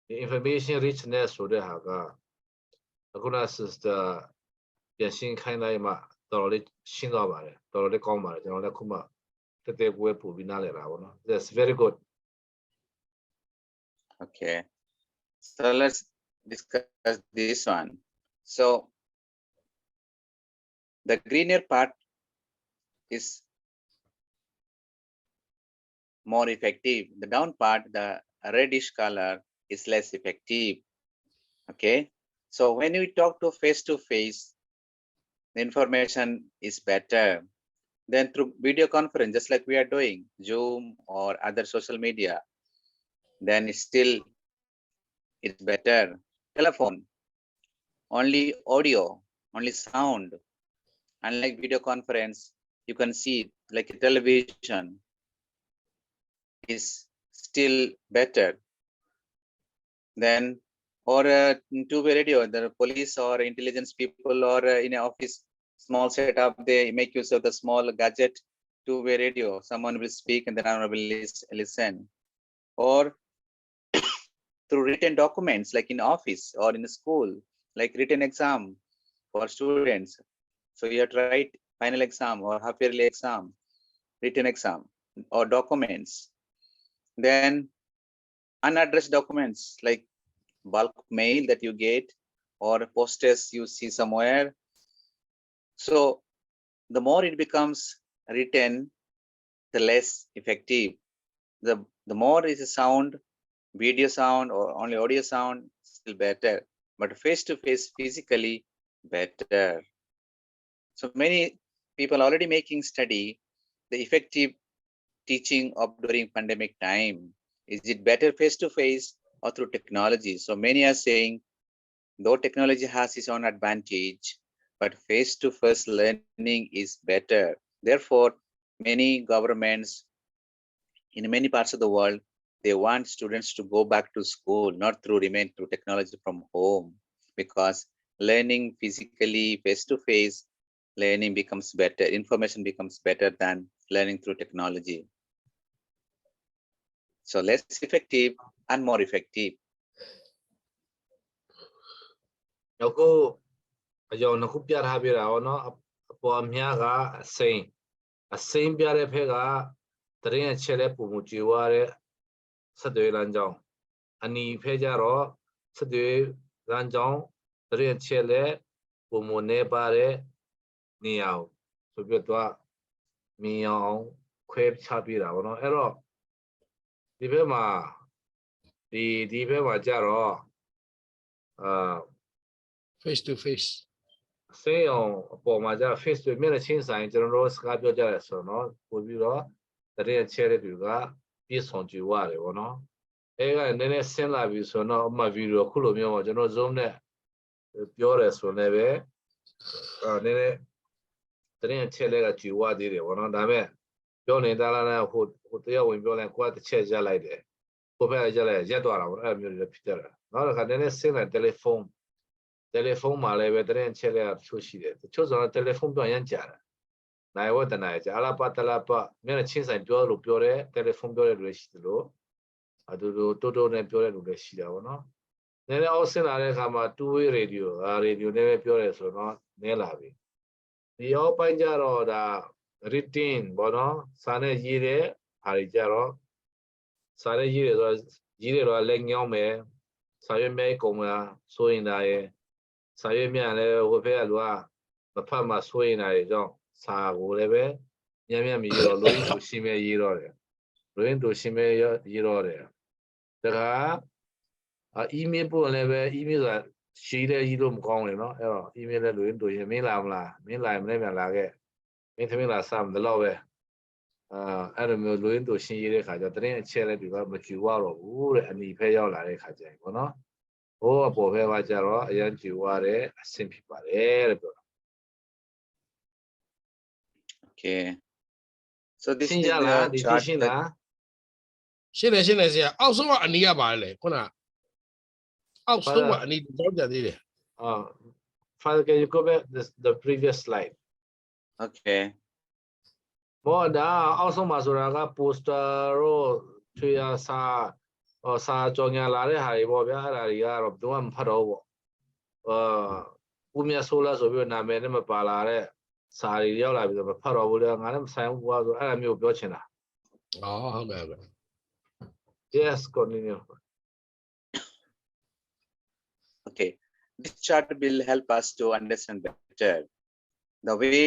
ဒီ information richness ဆိုတဲ့ဟာကအခုန sister ပြန်ရှင်းခိုင်းလိုက်မှတော်တော်လေးရှင်းသွားပါတယ်တော်တော်လေးကောင်းပါတယ်ကျွန်တော်လည်းခုမှတက်တက်ပွဲပို့ပြီးနားလည်တာပေါ့နော် That's very good. Okay, so let's discuss this one. So the greener part is more effective. The down part, the reddish color, is less effective. Okay, so when we talk to face, the information is better. Then through video conference, just like we are doing, Zoom or other social media, then it's better. Telephone, only audio, only sound. Unlike video conference, you can see like a television is still better. Then or two-way radio, the police or intelligence people or in an office small setup, they make use of the small gadget two-way radio. Someone will speak and then another will listen. Or through written documents like in office or in school, like written exam for students. So you have to write final exam or half-yearly exam, written exam or documents. Then unaddressed documents like bulk mail that you get or posters you see somewhere. So the more it becomes written, the less effective. The more is a sound, video sound or only audio sound, still better. But face-to-face, physically better. So many people already making study the effective teaching of during pandemic time. Is it better face-to-face or through technology? So many are saying, though technology has its own advantage, but face-to-face learning is better. Therefore, many governments in many parts of the world, they want students to go back to school, not through remain through technology from home, because learning physically face-to-face, learning becomes better, information becomes better than learning through technology. So less effective and more effective. နောက်ကိုအကြောင်းနှစ်ခုပြထားပြတာပေါ့နော်အပေါ်အများကအစိမ်းပြတဲ့ဖက်ကတရင်အချက်လက်ပုံမကြွေဝါတဲ့ဆက်သွယ်လမ်းကြောင်းအနီဖက်ကြတော့ဆက်သွယ်လမ်းကြောင်းတရင်အချက်လက်ပုံမနေပါတဲ့နေရာဆိုပြီးတော့မြင်အောင်ခွဲခြားပြတာပေါ့နော်အဲ့တော့ဒီဘက်မှာဒီဘက်မှာကြတော့face to face ဆေးအောင်အပေါ်မှာကြ face to မျက်နှာချင်းဆိုင်ကျွန်တော်တို့စကားပြောကြတယ်ဆိုတော့ပို့ပြီးတော့တရင်ချဲတဲ့သူကပြည့်စုံကြွယ်ဝတယ်ပေါ့နော်အဲ့ကနည်းနည်းဆင်းလာပြီဆိုတော့အမှဗီဒီယိုခုလိုမျိုးပေါ့ကျွန်တော် zoom နဲ့ပြောတယ်ဆိုလည်းပဲနည်းနည်းတရင်ချဲတဲ့ကကြွယ်ဝသေးတယ်ပေါ့နော်ဒါပေမဲ့ပြောနေတာလားဟိုတရားဝင်ပြောလိုက်ကိုယ်တစ်ချက်ရက်လိုက်တယ်ကိုဖက်ရက်လိုက်ရက်သွားတာပေါ့အဲ့မျိုးတွေဖြစ်ကြတာနောက်တစ်ခါနည်းနည်းဆင်းလာတယ်ဖုန်းမှာလည်းပဲတရင်ချက်ရချိုးရှိတယ်တချို့ဆိုတော့တယ်လီဖုန်းပြောရမ်းကြာတယ်နိုင်ဝတ်တနိုင်ကြာအလားပါတလားပါမျက်နှာချင်းဆိုင်ပြောလို့ပြောတယ်တယ်လီဖုန်းပြောတဲ့လူတွေရှိတယ်လို့အတူတူတိုးနဲ့ပြောတဲ့လူတွေရှိတာပေါ့နော်နည်းနည်းအောက်ဆင်းလာတဲ့အခါမှာ two-way radio ရေဒီယိုနဲ့ပဲပြောတယ်ဆိုတော့နည်းလာပြီဒီအောက်ပိုင်းကျတော့ဒါ written ပေါ့နော်စာနဲ့ရေးတဲ့ဟာတွေကျတော့စာနဲ့ရေးတယ်ဆိုတော့ရေးတယ်တော့လက်ညောင်းမယ်စာရွက်မဲကုန်မှာဆိုရင်ဒါရဲ့စာရွက်မြလည်းဟိုဖက်ကလူကမဖတ်မှဆိုရင်လည်းကြောင့်စာကိုလည်းပဲညံ့မရေးတော့လိုရင်းတူရှင်းမဲရေးတော့တယ်လိုရင်းတူရှင်းမဲရေးတော့တယ်ဒါက email ပို့လည်းပဲ email ဆိုတာရှိတယ်ရေးလို့မကောင်းเลยเนาะအဲ့တော့ email လည်းလိုရင်းတူရင်မင်းလာမလားမင်းလာရင်မလည်းပြန်လာခဲ့မင်းသမီးလာစမ်းတယ်လို့ပဲအဲ့လိုမျိုးလိုရင်းတူရှင်းရေးတဲ့ခါကျတော့တရင်အချက်လက်တွေကမကြည့်ရတော့ဘူးတဲ့အနီဖက်ရောက်လာတဲ့ခါကျရင်ပေါ့နော်ဟိုအပေါ်ဖက်ကကြတော့အရင်ကြည့်ရတဲ့အဆင့်ဖြစ်ပါတယ်လို့ပြောတာ Okay. So this ရှင်း is ကြလား the ဒီ chart ရှင်း that လား ရှင်းတယ်ဆရာအောက်ဆုံးကအနီးကပါလေခုနအောက်ဆုံးကအနီးကြောက်ကြသေးတယ် Father, can you go back the previous slide? okay. ဘောဒါအောက်ဆုံးမှာဆိုတာက poster တို့ထွေရစာကြော်ညာလာတဲ့ဟာတွေပေါ့ဗျာအဲ့ဒါတွေကတော့ဘယ်သူမှမဖတ်တော့ဘူးပေါ့ဦးမြတ်ဆိုးလားဆိုပြီးနာမည်နဲ့မပါလာတဲ့စာတွေရောက်လာပြီးတော့မဖတ်တော့ဘူးလေငါလည်းမဆိုင်ဘူးကွာဆိုအဲ့ဒါမျိုးပြောချင်တာ ဟုတ်ကဲ့ Yes continue Okay. This chart will help us to understand better the way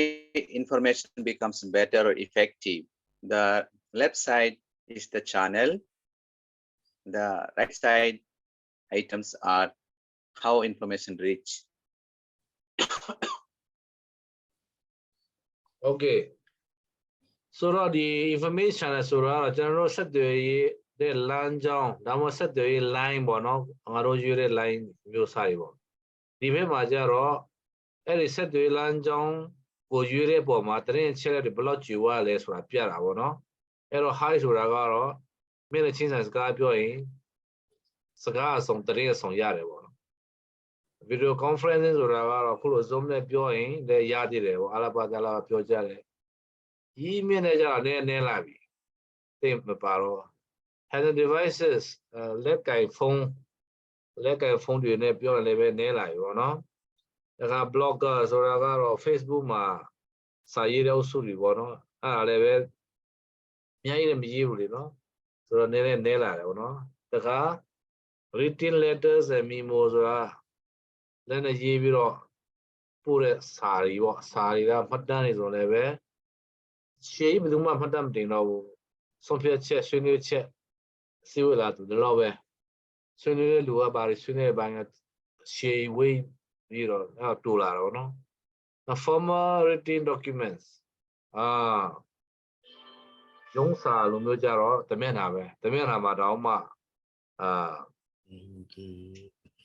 information becomes better or effective. The left side is the channel. The right side items are how information reach. Okay so တော့ဒီ information ဆိုတော့ကျွန်တော်တို့ဆက်သွယ်ရေးတဲ့လမ်းကြောင်းဒါမှဆက်သွယ်ရေး line ပေါ့နော်ငါတို့ရွေးတဲ့ line မျိုးစားတွေပေါ့ဒီဘက်မှာကျတော့အဲ့ဒီဆက်သွယ်လမ်းကြောင်းကိုရွေးတဲ့ပုံမှာတရင်ချက်လက်တွေဘယ်လောက်ကြွယ်ဝလဲဆိုတာပြတာပေါ့နော်အဲ့တော့ high ဆိုတာကတော့မင်းနဲ့ချင်းဆိုင်စကားပြောရင်စကားအစုံတရင်အစုံရတယ်ပေါ့နော် video conferencing ဆိုတာကတော့ခုလို zoom နဲ့ပြောရင်လည်းရသေးတယ်ပေါ့အလားပါကလာပြောကြတယ် email နဲ့ကျတော့နည်းလာပြီသိမပါတော့ hand devices လက်ကင်ဖုန်းတွေနဲ့ပြောရင်လည်းပဲနည်းလာပြီပေါ့နော်ဒါက blogger ဆိုတာကတော့ Facebook မှာစာရေးတဲ့အုပ်စုတွေပေါ့နော်အဲ့ဒါလည်းပဲအများကြီးလည်းမရေးဘူးလေနော်ဆိုတော့နည်းလာတယ်ပေါ့နော်ဒါက written letters and memo ဆိုတာလည်းနဲ့ရေးပြီးတော့ ပို့တဲ့စာတွေပေါ့စာတွေကမှတ်တမ်းတွေဆိုလည်းပဲရှေးဘယ်သူမှမှတ်တမ်းမတင်တော့ဘူးဆုံးဖြတ်ချက်ဆွေးနွေးချက်စီဝလာသူတော့ပဲဆွေးနွေးတဲ့လူကဘာတွေဆွေးနွေးတဲ့ဘိုင်းကရှေးဝေးပြီးတော့တူလာတော့နော် The formal written documents ရုံးစာလိုမျိုးကြတော့တမျက်နှာပဲတမျက်နှာမှာတောင်မှ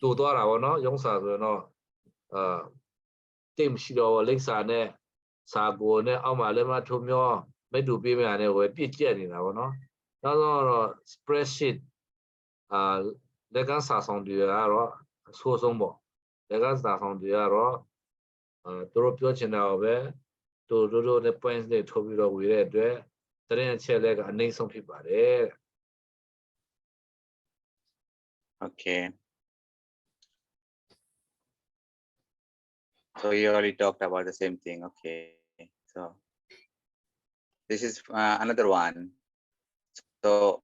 တူသွားတာပေါ့နော်ရုံးစာဆိုတော့တိတ်မရှိတော့လိပ်စာနဲ့စာကိုနဲ့အောက်မှာလည်းမထုံမျောမိတူပေးမယ်နဲ့ဝယ်ပြည့်ကျက်နေတာပေါ့နော်နောက်တော့ spreadsheet လက်ကစာဆောင်တွေကတော့အဆိုးဆုံးပေါ့လက်ကစာဆောင်တွေကတော့သူတို့ပြောချင်တာပဲတို့နဲ့ points တွေထုတ်ပြီးတော့ဝေတဲ့အတွက်တရင်အချက်လက်ကအနှိမ့်ဆုံးဖြစ်ပါတယ် Okay. So you already talked about the same thing. Okay. So this is another one. So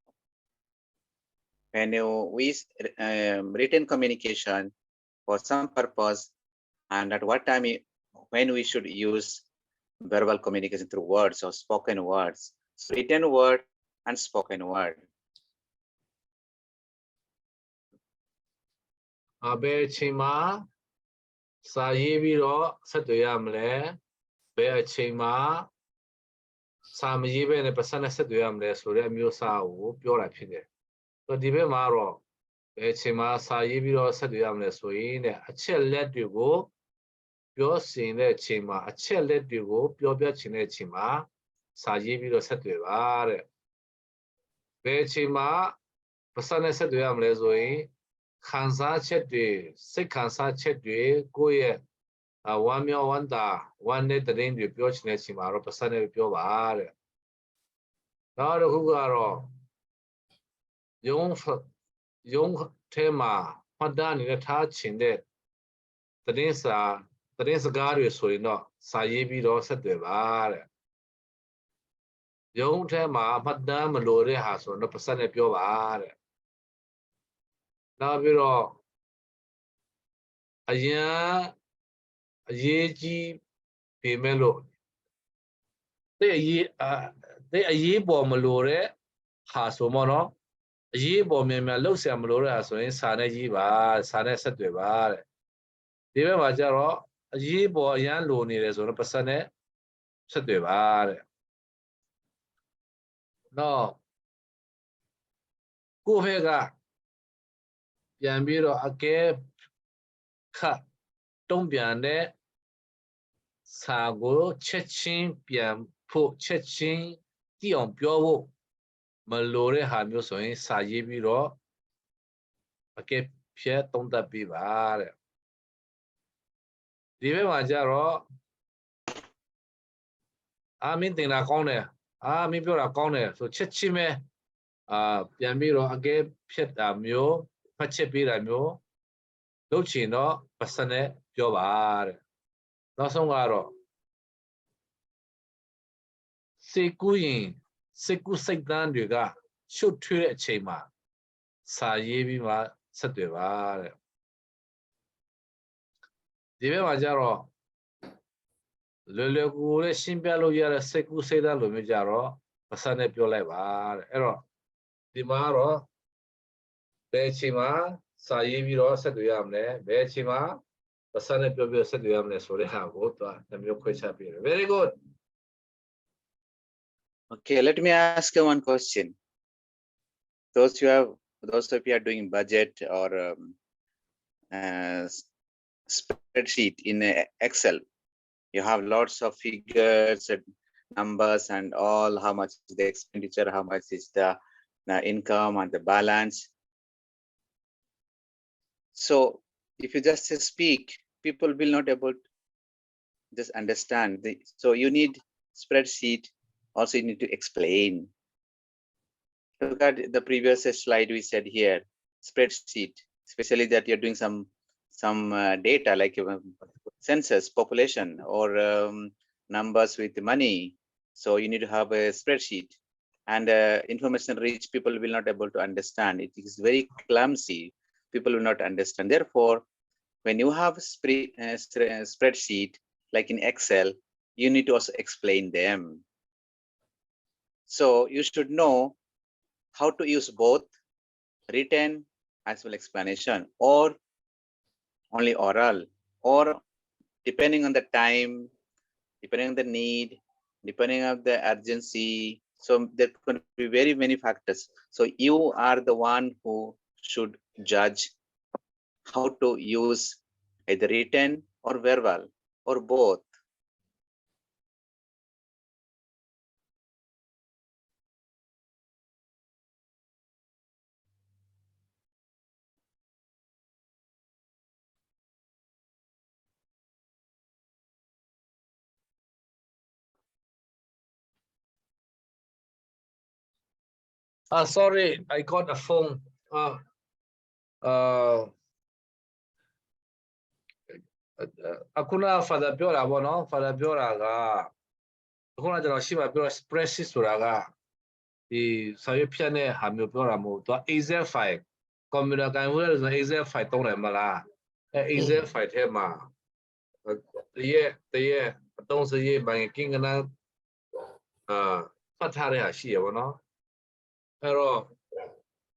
when we written communication for some purpose, and at what time when we should use verbal communication through words or spoken words, so written word and spoken word. ဘယ်အချိန်မှာစာရေးပြီးတော့ဆက်သွယ်ရမလဲဘယ်အချိန်မှာစာမရေးဘဲနဲ့ပတ်စံနဲ့ဆက်သွယ်ရမလဲဆိုတဲ့အမျိုးအစားကိုပြောတာဖြစ်တယ်ဆိုတော့ဒီဘက်မှာတော့ဘယ်အချိန်မှာစာရေးပြီးတော့ဆက်သွယ်ရမလဲဆိုရင်တဲ့အချက်လက်တွေကိုပြောစင်တဲ့အချိန်မှာအချက်လက်တွေကိုပြောပြချင်တဲ့အချိန်မှာစာရေးပြီးတော့ဆက်သွယ်ပါတဲ့ဘယ်အချိန်မှာပတ်စံနဲ့ဆက်သွယ်ရမလဲဆိုရင်ခံစားချက်တွေစိတ်ခံစားချက်တွေကိုယ့်ရဲ့ဝမ်းမြောက်ဝမ်းသာဝမ်းနဲ့တဲ့ရင်တွေပြောချင်တဲ့အချိန်မှာတော့ပတ်စံနဲ့ပြောပါတဲ့နောက်တစ်ခုကတော့ယုံထဲမှာမှတ်တမ်းနေတဲ့ထားချင်တဲ့သတင်းစကားတွေဆိုရင်တော့စာရေးပြီးတော့ဆက်သွယ်ပါတဲ့ယုံထဲမှာမှတ်တမ်းမလိုတဲ့ဟာဆိုတော့ပတ်စံနဲ့ပြောပါတဲ့နောက်ပြီးတော့အရေးကြီးပေမဲ့လို့တဲ့အရေးပေါ်မလိုတဲ့ဟာဆိုမနော်အရေးပေါ်မြန်မြန်လှုပ်ရှားမလို့ရဆိုရင်စာနဲ့ရေးပါစာနဲ့ဆက်သွယ်ပါတဲ့ဒီဘက်မှာကျတော့အရေးပေါ်အရန်လိုနေတယ်ဆိုတော့ပတ်စံနဲ့ဆက်သွယ်ပါတဲ့တော့ကိုယ့်ဘက်ကပြန်ပြီးတော့အကဲခတ်တုံးပြန်တဲ့စာကိုချက်ချင်းပြန်ဖို့ချက်ချင်းကြည့်အောင်ပြောဖို့မလိုတဲ့ဟာမျိုးဆိုရင်စာရေးပြီးတော့အကဲဖြတ်သုံးသပ်ပေးပါတဲ့ဒီဘက်မှာကျတော့မင်းတင်တာကောင်းတယ်မင်းပြောတာကောင်းတယ်ဆိုချက်ချင်းပဲပြန်ပြီးတော့အကဲဖြတ်တာမျိုးဖတ်ချက်ပေးတာမျိုးလုပ်ချင်တော့ပတ်စံနဲ့ပြောပါတဲ့နောက်ဆုံးကတော့စိတ်ကူးစိတ်တန်းတွေကရှုပ်ထွေးတဲ့အချိန်မှာစာရေးပြီးမှဆက်သွယ်ပါတဲ့ဒီဘက်မှာကျတော့လွယ်ကူနဲ့ရှင်းပြလို့ရတဲ့စိတ်ကူးစိတ်တန်းလိုမျိုးကြတော့ပတ်စံနဲ့ပြောလိုက်ပါတဲ့အဲ့တော့ဒီမှာတော့ဘယ်အချိန်မှာစာရေးပြီးတော့ဆက်သွယ်ရမလဲဘယ်အချိန်မှာပတ်စံနဲ့ပြောဆက်သွယ်ရมလဲဆိုတဲ့ဟာကိုသူမျိုးခွဲခြားပေးတယ် very good Okay, let me ask you one question. Those of you are doing budget or spreadsheet in Excel, you have lots of figures and numbers and all, how much is the expenditure, how much is the income and the balance. So if you just speak, people will not able to just understand. So you need spreadsheet. Also, you need to explain. Look at the previous slide we said here, spreadsheet, especially that you're doing some data like census, population, or numbers with money. So you need to have a spreadsheet, and information rich people will not able to understand. It is very clumsy. People will not understand. Therefore, when you have a spreadsheet like in Excel, you need to also explain them. So you should know how to use both written as well explanation, or only oral, or depending on the time, depending on the need, depending on the urgency. So there could be very many factors. So you are the one who should judge how to use either written or verbal or both. Sorry, I got a phone. Akuna father ပြောတာပေါ့နော် father ပြောတာကအခုနကျွန်တော်ရှိမှပြော spreadsheet ဆိုတာကဒီစာရွက်ဖြတ်တဲ့ဟာမျိုးပြောတာမဟုတ်သူက Excel file ကွန်ပျူတာကန်ဖို့လဲဆို Excel file သုံးတယ်မလားExcel file ထဲမှာတရက်အသုံးစရိတ်ဘဏ်ကင်းကနန်းမှတ်ထားတဲ့ဟာရှိရပါတော့အဲ့တော့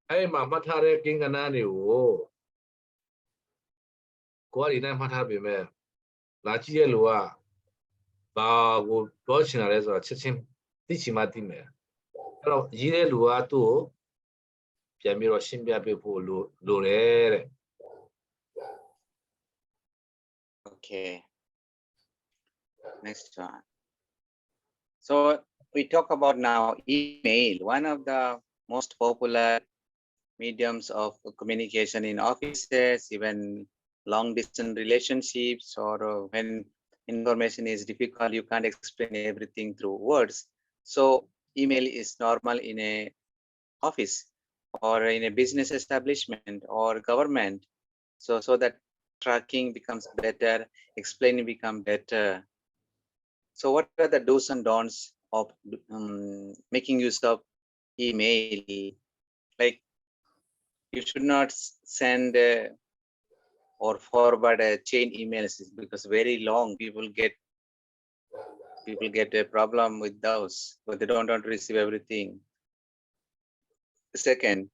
အဲ့မှာမှတ်ထားတဲ့ကင်းကနန်းတွေကိုကိုယ်ကဒီတိုင်းမှတ်ထားပြီမဲ့လာကြည့်ရလို့ကဘာကိုပြောချင်တာလဲဆိုတာချက်ချင်းသိချင်မှသိမယ်အဲ့တော့ရေးတဲ့လူကသူ့ကိုပြန်ပြီးတော့ရှင်းပြပေးဖို့လိုတယ်တဲ့ Okay. Next one. So we talk about now email, one of the most popular mediums of communication in offices, even long distance relationships, or when information is difficult, you can't explain everything through words. So email is normal in a office or in a business establishment or government. So that tracking becomes better, explaining become better. So what are the do's and don'ts of making use of email? Like, you should not send or forward a chain emails because very long people get a problem with those, but they don't want to receive everything. Second,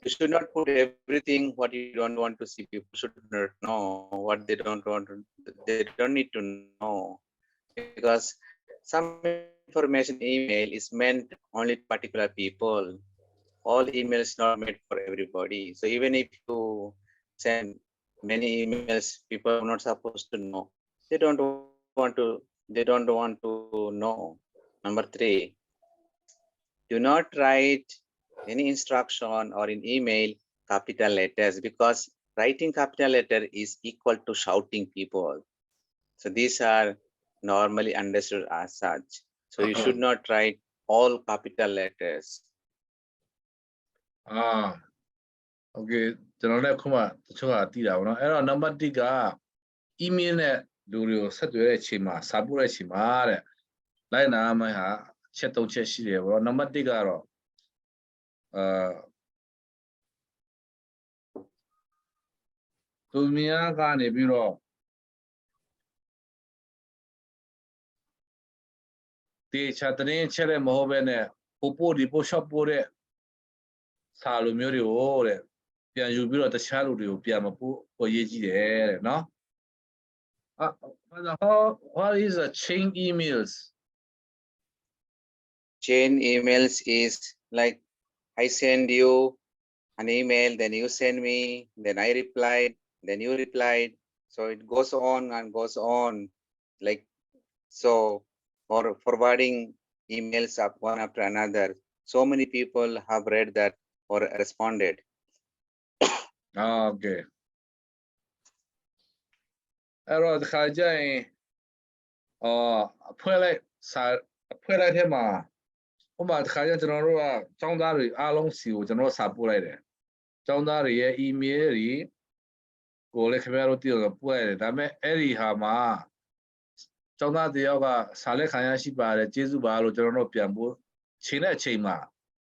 you should not put everything what you don't want to see. People should not know what they don't want to, they don't need to know, because some information email is meant only to particular people. All emails not made for everybody. So even if you send many emails, people are not supposed to know. They don't want to know. Number 3, do not write any instruction or in email capital letters, because writing capital letter is equal to shouting people. So these are normally understood as such. So you should not write all capital letters. Okay ကျွန်တော်လည်းခုမှတချို့ကသိတာပေါ့နော်အဲ့တော့ number 1က email နဲ့လူတွေကိုဆက်သွယ်တဲ့အချိန်မှာစာပို့တဲ့အချိန်မှာတဲ့လိုက်နာမှဟာချက်3ချက်ရှိတယ်ပေါ့နော် number 1ကတော့သူများကနေပြီးတော့ဒီချက်တဲ့ချက်လည်းမဟုတ်ဘဲနဲ့ပို့ဒီပို့ shop ပို့တဲ့စာလိုမျိုးတွေကိုတဲ့ပြန်ယူပြီးတော့တခြားလူတွေကိုပြန်မပို့ရေးကြည့်တယ်တဲ့နော်what is a chain emails? Chain emails is like I send you an email, then you send me, then I replied, then you replied. So it goes on and goes on, like so, or forwarding emails up one after another. So many people have read that or responded. Okay. အဲ့တော့ဒီခါကျရင်အဖွဲ့လိုက်ထဲမှာဥပမာဒီခါကျကျွန်တော်တို့ကကျောင်းသားတွေအားလုံးစီကိုကျွန်တော်စာပို့လိုက်တယ်ကျောင်းသားတွေရဲ့ email တွေကိုလည်းခင်ဗျားတို့သိအောင်ပို့လိုက်တယ်ဒါပေမဲ့အဲ့ဒီဟာမှာကျောင်းသားတယောက်ကစာလက်ခံရရှိပါတယ်ကျေးဇူးပါလို့ကျွန်တော်တို့ပြန်ပို့ချိန်တဲ့အချိန်မှာ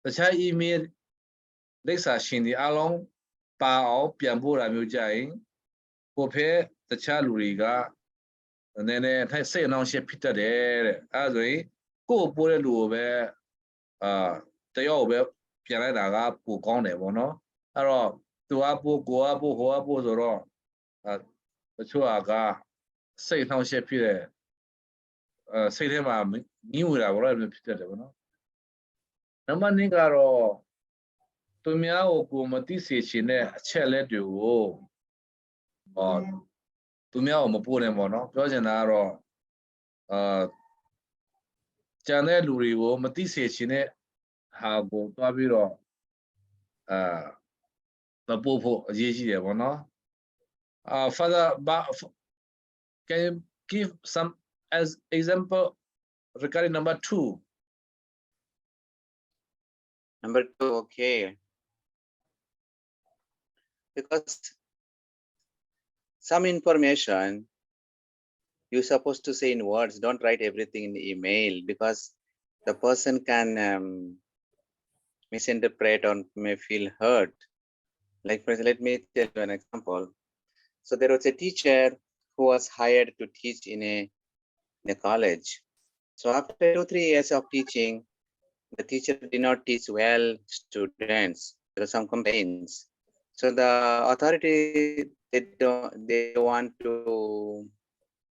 တခြား email လိပ်စာရှင်တွေအားလုံး Pao, Piambura Mujai, Pope, the Chaluriga, and then I say no ship Peter there, as we go put a lube, they all will Pianada, Pukone, Bono, Aro, Tuapu, Guapu, Hoapu, Zoro, the Chuaga, say no ship Peter, say him, knew that whatever Peter, no. No man nigaro. To me, I will go to see a chalet do. Or to me, I'm a poor mono, Rosanaro. Janet Lurivo, Matisse Chine, how go Babiro. The Popo, Gigi, Mono. Father, can you give some as example regarding number 2? Number 2, okay. Because some information you're supposed to say in words, don't write everything in email because the person can misinterpret or may feel hurt. Like, for example, let me tell you an example. So there was a teacher who was hired to teach in a college. So after 2-3 years of teaching, the teacher did not teach well students. There are some complaints. So the authority they don't want to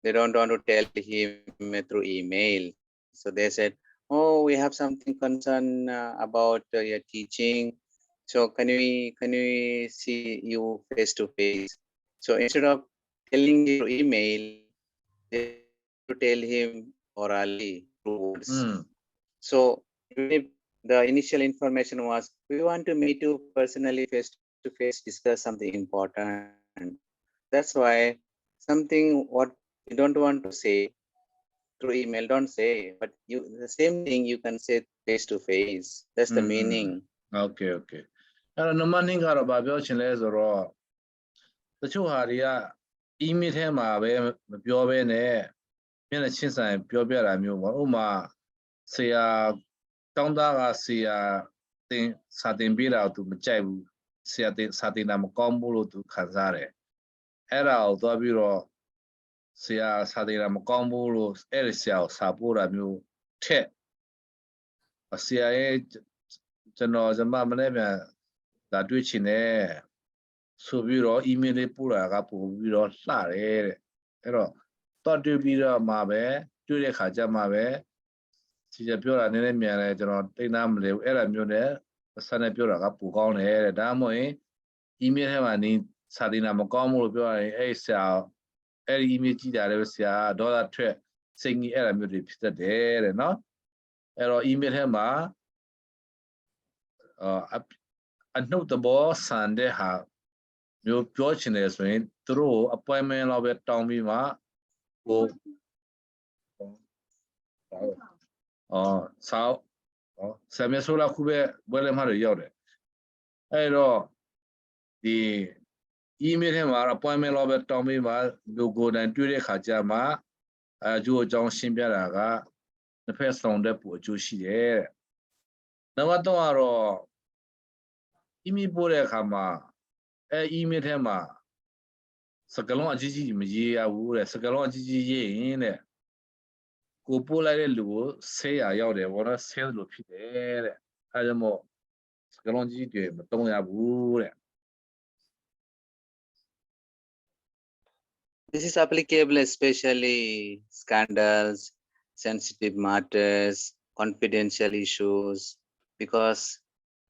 tell him through email. So they said, "Oh, we have something concern about your teaching. So can we see you face to face?" So instead of telling him through email, they to tell him orally through words. So even if the initial information was, we want to meet you personally face to face, discuss something important. That's why something what you don't want to say through email, don't say, but the same thing you can say face to face. That's the meaning. Okay. No money got about Belchin or the two Haria, email him, Pure Bene, in a chins and Pure Bella Uma, say Tonda, see thing, Satin Bila to Majabu, see Satinam Combo to Kazare. Era Dobiro, see Satinam Combo, Elisel, Sabura Mu, Tet. A CIA General Zamamane, that which in air. So we all immediately put a couple we all sorry. Thought to be a mabe, do the Hajamabe, see the pure and enemy and take them live era mune, the son of pure couple gone here, damoe, immediately I need Sadina Mocomo, a cell, every image that I was a dollar trip, singing era music there, and not. Ero email him, a notable Sunday have. You fortunate when through appointment of a Tommy Ma go Sao Samesola Kube, William Harry Yode. The email him our appointment of a Tommy Ma, you go and do the Hajama, Joe John Simbiaraga, the first on the Pujushi there. Navatoro Imi Bore Hama, email him. Sakalon Gigi Magia would a Sakalon Gigi in it. Go pull like a loo, say I out there, what a sales look there. I don't know. Sakalon Gigi, but don't have wood. This is applicable especially scandals, sensitive matters, confidential issues, because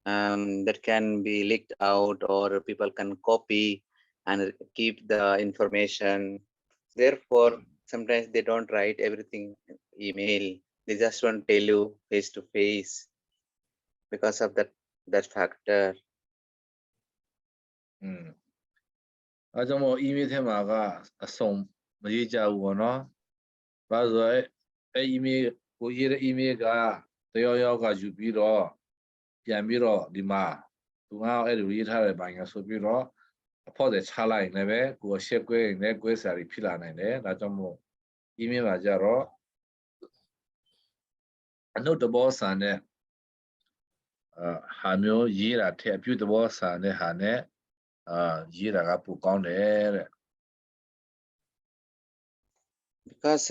that can be leaked out or people can copy and keep the information. Therefore, sometimes they don't write everything in email. They just want to tell you face to face because of that factor. I don't know, email him a song, Maja one, but I email, go here email, the Yoga Jubiro, Yamiro, Dima, to now every time buying a subiro. For the chala in a way, go ship going, neck with a repeal and that's a more. Imi Majaro. I know the boss and Hamio Yira, beautiful boss and Hane, ရေးတာကပိုကောင်းတယ်တဲ့ because